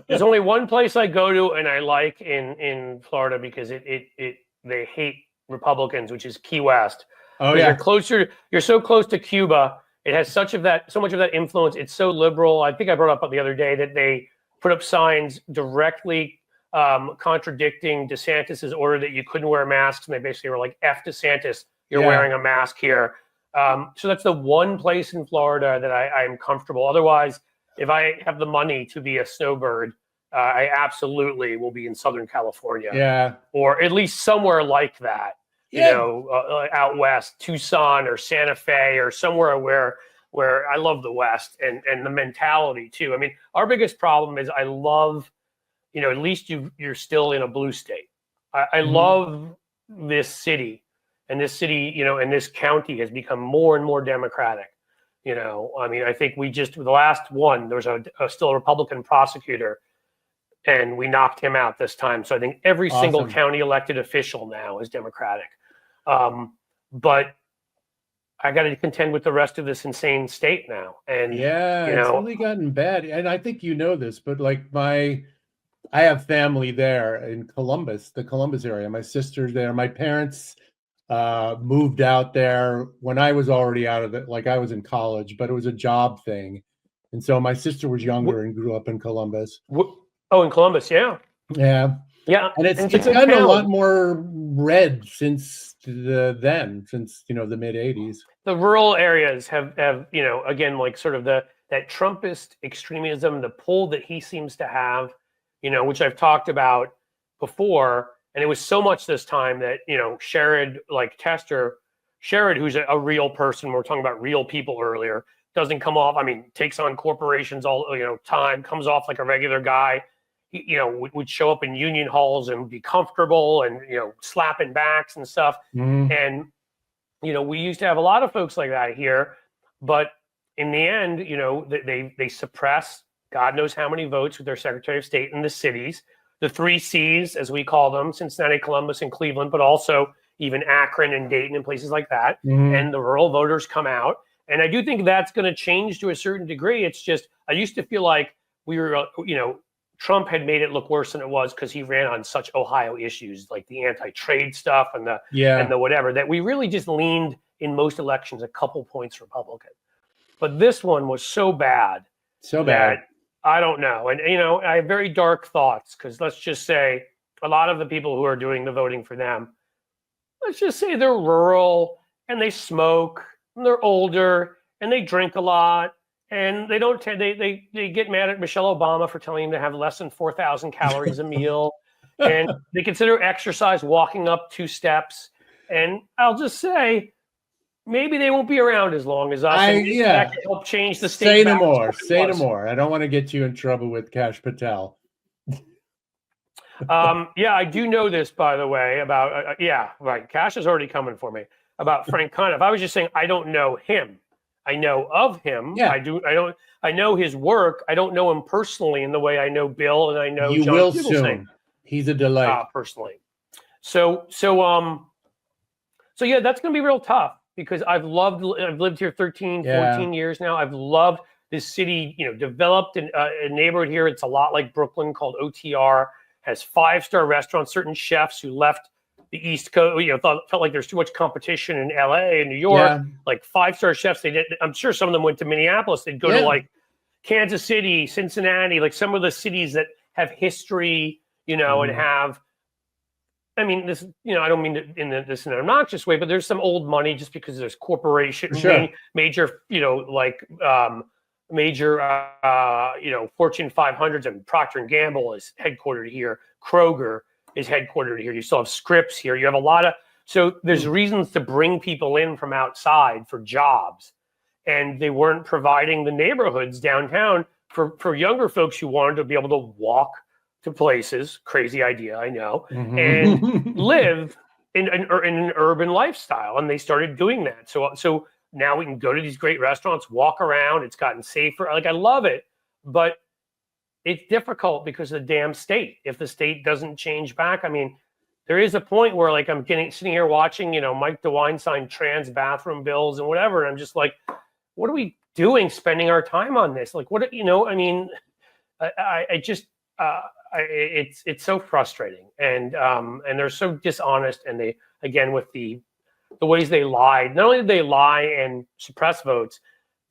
There's only one place I go to and I like in Florida, because they hate Republicans, which is Key West. Oh yeah. You're so close to Cuba. It has so much of that influence. It's so liberal. I think I brought up the other day that they put up signs directly contradicting DeSantis's order that you couldn't wear masks, and they basically were like, "F DeSantis, you're wearing a mask here." So that's the one place in Florida that I am comfortable. Otherwise, if I have the money to be a snowbird, I absolutely will be in Southern California. Yeah. Or at least somewhere like that. Yeah. You know, out west, Tucson or Santa Fe or somewhere where I love the West and the mentality too. I mean, our biggest problem is I love, you know, at least you're still in a blue state. I love this city, and this city, you know, and this county has become more and more Democratic. You know, I mean, I think the last one, there was still a Republican prosecutor, and we knocked him out this time. So I think every single county elected official now is Democratic. But I got to contend with the rest of this insane state now. And yeah, it's really gotten bad. And I think you know this, but like I have family there in Columbus, the Columbus area. My sister's there. My parents moved out there when I was already out of it. Like I was in college, but it was a job thing. And so my sister was younger and grew up in Columbus. Oh, in Columbus, yeah. Yeah. Yeah. And it's gotten a lot more red since you know, the mid 80s. The rural areas have, you know, again, like sort of that Trumpist extremism, the pull that he seems to have, you know, which I've talked about before. And it was so much this time that, you know, Sherrod, who's a real person, we were talking about real people earlier, doesn't come off, I mean, takes on corporations all, you know, time, comes off like a regular guy. He, you know, would show up in union halls and be comfortable and, you know, slapping backs and stuff. And, you know, we used to have a lot of folks like that here, but in the end, you know, they suppress God knows how many votes with their Secretary of State in the cities, the 3 Cs, as we call them, Cincinnati, Columbus, and Cleveland, but also even Akron and Dayton and places like that. And the rural voters come out. And I do think that's going to change to a certain degree. It's just, I used to feel like we were, you know, Trump had made it look worse than it was because he ran on such Ohio issues like the anti-trade stuff and the whatever, that we really just leaned in most elections a couple points Republican. But this one was so bad. That I don't know. And, you know, I have very dark thoughts because let's just say a lot of the people who are doing the voting for them, let's just say they're rural and they smoke and they're older and they drink a lot. And they don't. They get mad at Michelle Obama for telling them to have less than 4,000 calories a meal, and they consider exercise walking up 2 steps. And I'll just say, maybe they won't be around as long as us. That can help change the state. Say no more. Say no more. I don't want to get you in trouble with Kash Patel. Yeah, I do know this, by the way. About right. Kash is already coming for me about Frank Conniff. I was just saying I don't know him. I know of him. Yeah. I know his work. I don't know him personally in the way I know Bill and I know you John will soon. He's a delight personally. So yeah, that's going to be real tough because I've lived here 13, 14 years now. I've loved this city, you know, developed a neighborhood here. It's a lot like Brooklyn called OTR, has 5-star restaurants, certain chefs who left the East Coast, you know, felt like there's too much competition in LA and New York, like 5-star chefs. I'm sure some of them went to Minneapolis. They'd go to like Kansas City, Cincinnati, like some of the cities that have history, you know, and have, I mean, this, you know, I don't mean this in an obnoxious way, but there's some old money just because there's corporations, major, you know, like major, you know, Fortune 500s, and Procter and Gamble is headquartered here. Kroger is headquartered here. You still have Scripps here. You have a lot of, so there's reasons to bring people in from outside for jobs. And they weren't providing the neighborhoods downtown for younger folks who wanted to be able to walk to places, crazy idea, I know, and live in an urban lifestyle. And they started doing that. So now we can go to these great restaurants, walk around. It's gotten safer. Like, I love it. But it's difficult because of the damn state. If the state doesn't change back, I mean, there is a point where, like, I'm sitting here watching, you know, Mike DeWine sign trans bathroom bills and whatever, and I'm just like, what are we doing, spending our time on this? Like, what, you know? I mean, it's so frustrating, and they're so dishonest, and I again, with the ways they lied. Not only did they lie and suppress votes,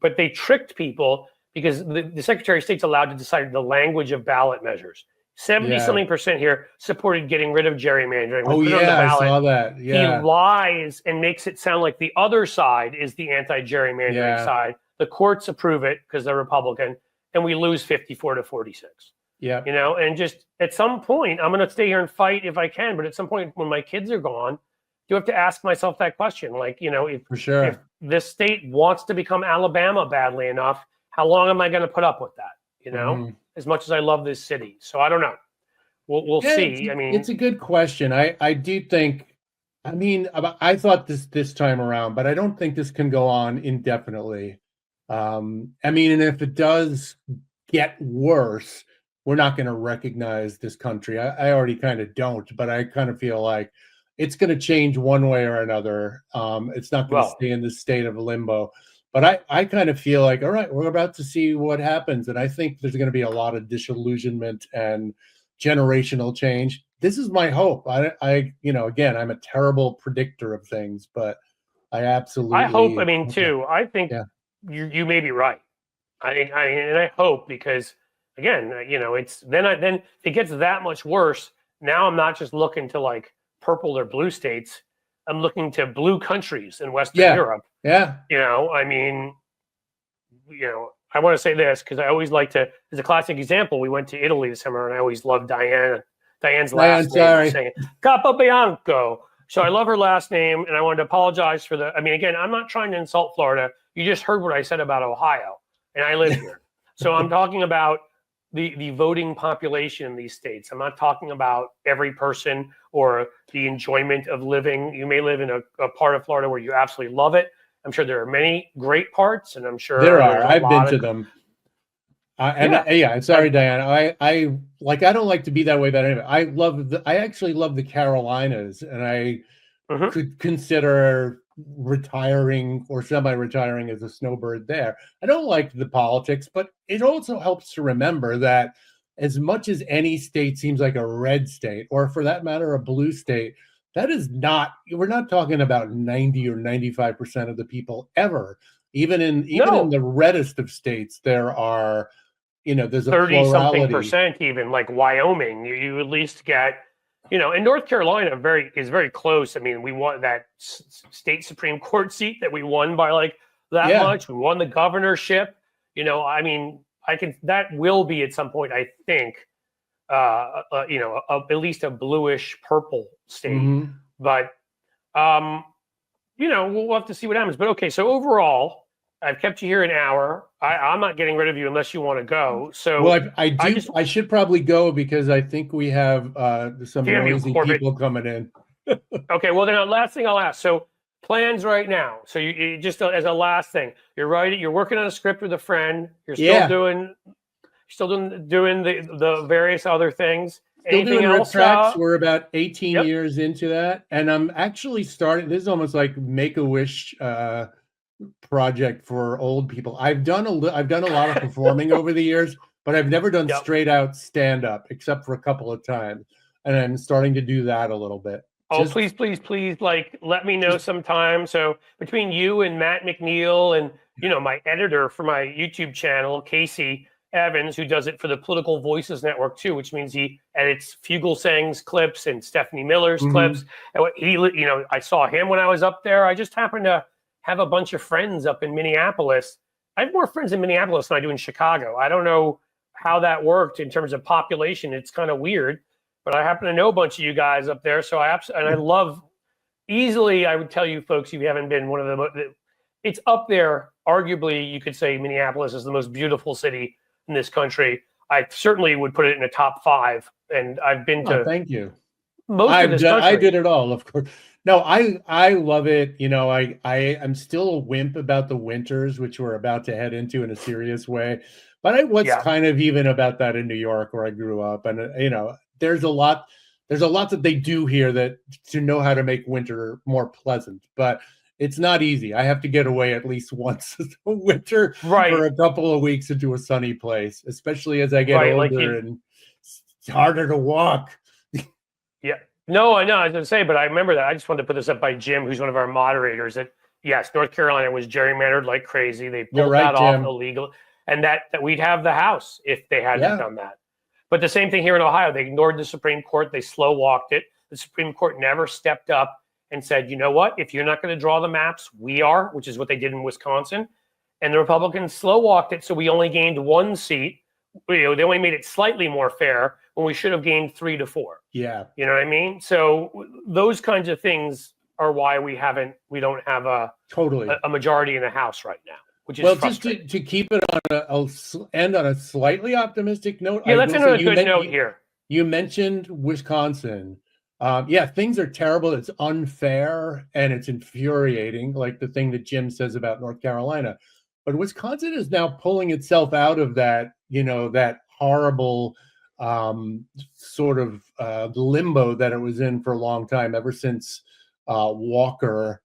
but they tricked people because the Secretary of State's allowed to decide the language of ballot measures. 70-something% here supported getting rid of gerrymandering. Oh, yeah, I saw that. Yeah. He lies and makes it sound like the other side is the anti-gerrymandering side. The courts approve it because they're Republican, and we lose 54-46. Yeah. You know, and just at some point, I'm going to stay here and fight if I can. But at some point, when my kids are gone, you have to ask myself that question. Like, you know, if this state wants to become Alabama badly enough, how long am I going to put up with that? You know, as much as I love this city. So I don't know. We'll see. I mean, it's a good question. I do think, I mean, I thought this time around, but I don't think this can go on indefinitely. I mean, and if it does get worse, we're not going to recognize this country. I already kind of don't, but I kind of feel like it's going to change one way or another. It's not going to stay in this state of limbo. But I kind of feel like, all right, we're about to see what happens. And I think there's going to be a lot of disillusionment and generational change. This is my hope. I you know, again, I'm a terrible predictor of things, but I absolutely. I hope, I mean, too, I think you may be right. And I hope, because again, you know, it's then it gets that much worse. Now I'm not just looking to like purple or blue states. I'm looking to blue countries in Western Europe. Yeah. You know, I mean, you know, I want to say this because I always like to, as a classic example, we went to Italy this summer and I always loved Diane's last name, saying Capobianco. So I love her last name, and I wanted to apologize for I mean, again, I'm not trying to insult Florida. You just heard what I said about Ohio, and I live here. So I'm talking about the voting population in these states. I'm not talking about every person or the enjoyment of living. You may live in a part of Florida where you absolutely love it. I'm sure there are many great parts, and I'm sure there are. I've been to them. Sorry, Diane. I don't like to be that way, but anyway, I actually love the Carolinas, and I could consider retiring or semi-retiring as a snowbird there. I don't like the politics, but it also helps to remember that as much as any state seems like a red state, or for that matter, a blue state, that is not, we're not talking about 90 or 95% of the people ever. Even in the reddest of states, there are, you know, there's a 30-something% even, like Wyoming, you at least get, you know, and North Carolina is very close. I mean, we won that state Supreme Court seat that we won by like that much. We won the governorship. You know, I mean, that will be at some point, I think, you know, at least a bluish purple state. But, you know, we'll have to see what happens. But okay, so overall, I've kept you here an hour. I'm not getting rid of you unless you want to go. So well, I should probably go because I think we have some amazing people coming in. Okay, well then, last thing I'll ask. So plans right now. So you just as a last thing, you're working on a script with a friend. You're still doing the various other things. Still doing Rifftrax. We're about 18 years into that, and I'm actually starting. This is almost like Make-A-Wish project for old people. I've done a lot of performing over the years, but I've never done straight out stand up except for a couple of times, and I'm starting to do that a little bit. Oh, please, like, let me know sometime. So between you and Matt McNeil and, you know, my editor for my YouTube channel, Casey Evans, who does it for the Political Voices Network too, which means he edits Fugelsang's clips and Stephanie Miller's clips. And you know, I saw him when I was up there. I just happened to have a bunch of friends up in Minneapolis. I have more friends in Minneapolis than I do in Chicago. I don't know how that worked in terms of population. It's kind of weird, but I happen to know a bunch of you guys up there. So I love, easily, I would tell you folks, if you haven't been, one of it's up there. Arguably, you could say Minneapolis is the most beautiful city in this country. I certainly would put it in the top 5. And I've been to. Thank you. Most of this country. I did it all, of course. No, I love it. You know, I'm still a wimp about the winters, which we're about to head into in a serious way. But I was kind of even about that in New York, where I grew up, and you know, there's a lot that they do here that to know how to make winter more pleasant. But it's not easy. I have to get away at least once a winter for a couple of weeks into a sunny place, especially as I get older and it's harder to walk. Yeah. No, I know. I was going to say, but I remember that. I just wanted to put this up by Jim, who's one of our moderators. That yes, North Carolina was gerrymandered like crazy. They You're pulled right, that off Jim. illegal, and that we'd have the House if they hadn't Yeah. done that. But the same thing here in Ohio. They ignored the Supreme Court. They slow walked it. The Supreme Court never stepped up and said, you know what? If you're not going to draw the maps, we are, which is what they did in Wisconsin. And the Republicans slow walked it, so we only gained 1 seat. They only made it slightly more fair when we should have gained 3 to 4. Yeah. You know what I mean? So those kinds of things are why we don't have a majority in the House right now, which is frustrating. Just to keep it on end on a slightly optimistic note. Yeah, let's end on a good note here. You mentioned Wisconsin. Yeah, things are terrible. It's unfair and it's infuriating, like the thing that Jim says about North Carolina. But Wisconsin is now pulling itself out of that, that horrible sort of limbo that it was in for a long time, ever since Walker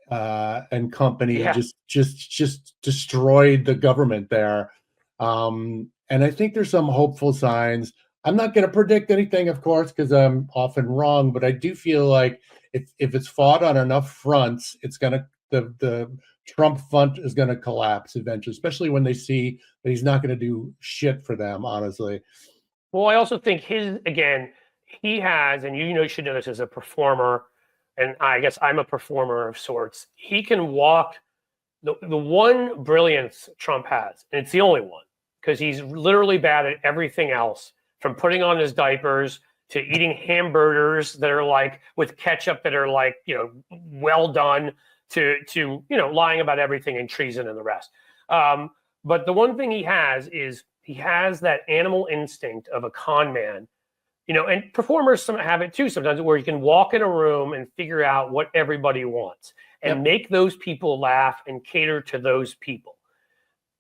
and company just destroyed the government there. And I think there's some hopeful signs. I'm not going to predict anything, of course, because I'm often wrong, but I do feel like if it's fought on enough fronts, it's going to the Trump front is going to collapse eventually, especially when they see that he's not going to do shit for them, honestly. Well, I also think he has, and you should know this as a performer, and I guess I'm a performer of sorts. He can walk the one brilliance Trump has, and it's the only one, because he's literally bad at everything else, from putting on his diapers to eating hamburgers that are like with ketchup that are like, well done, to lying about everything and treason and the rest. But the one thing he has is he has that animal instinct of a con man, and performers have it too sometimes, where you can walk in a room and figure out what everybody wants and make those people laugh and cater to those people.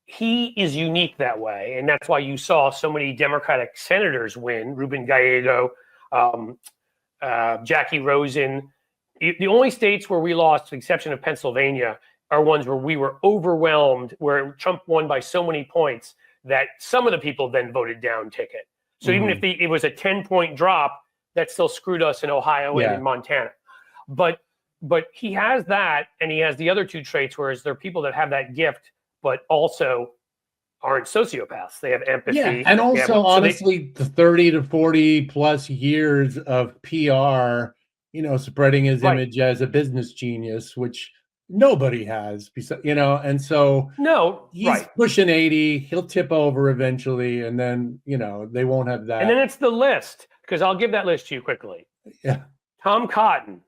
He is unique that way, and that's why you saw so many Democratic senators win. Ruben Gallego, Jackie Rosen. The only states where we lost, with the exception of Pennsylvania, are ones where we were overwhelmed, where Trump won by so many points that some of the people then voted down ticket. So even if it was a 10-point drop, that still screwed us in Ohio and in Montana. But he has that, and he has the other two traits, whereas there are people that have that gift, but also aren't sociopaths. They have empathy. Yeah, and also, honestly, the 30 to 40 plus years of PR, spreading his image as a business genius, which nobody has, and so he's pushing 80. He'll tip over eventually, and then they won't have that. And then it's the list, because I'll give that list to you quickly. Yeah, Tom Cotton,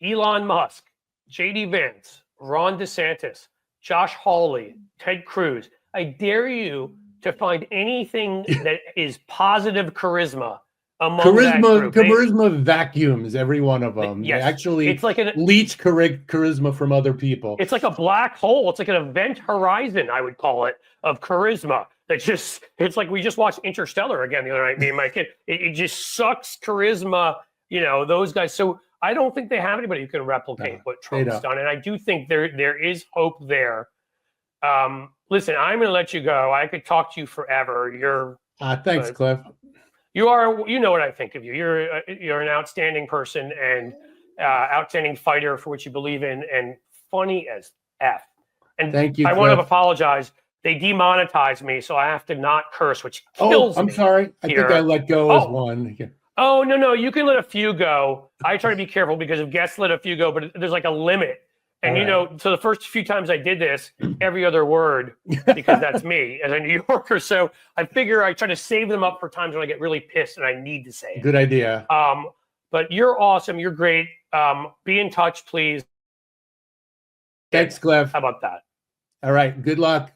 Elon Musk, J.D. Vance, Ron DeSantis, Josh Hawley, Ted Cruz. I dare you to find anything that is positive charisma among that group. Charisma vacuums every one of them. Yes. Actually, it's like leech charisma from other people. It's like a black hole. It's like an event horizon, I would call it, of charisma. It's like we just watched Interstellar again the other night, me and my kid. It just sucks charisma, those guys. So I don't think they have anybody who can replicate what Trump's done. And I do think there is hope there. Listen, I'm going to let you go. I could talk to you forever. Thanks, Cliff. You know what I think of you. You're an outstanding person and outstanding fighter for what you believe in, and funny as F. And thank you. I want to apologize. They demonetized me, so I have to not curse, which kills me. I'm sorry. I think I let go as one. Oh, no. You can let a few go. I try to be careful because if guests let a few go, but there's like a limit. And, so the first few times I did this, every other word, because that's me as a New Yorker. So I figure I try to save them up for times when I get really pissed and I need to say it. Good idea. But you're awesome. You're great. Be in touch, please. Thanks, Cliff. How about that? All right. Good luck.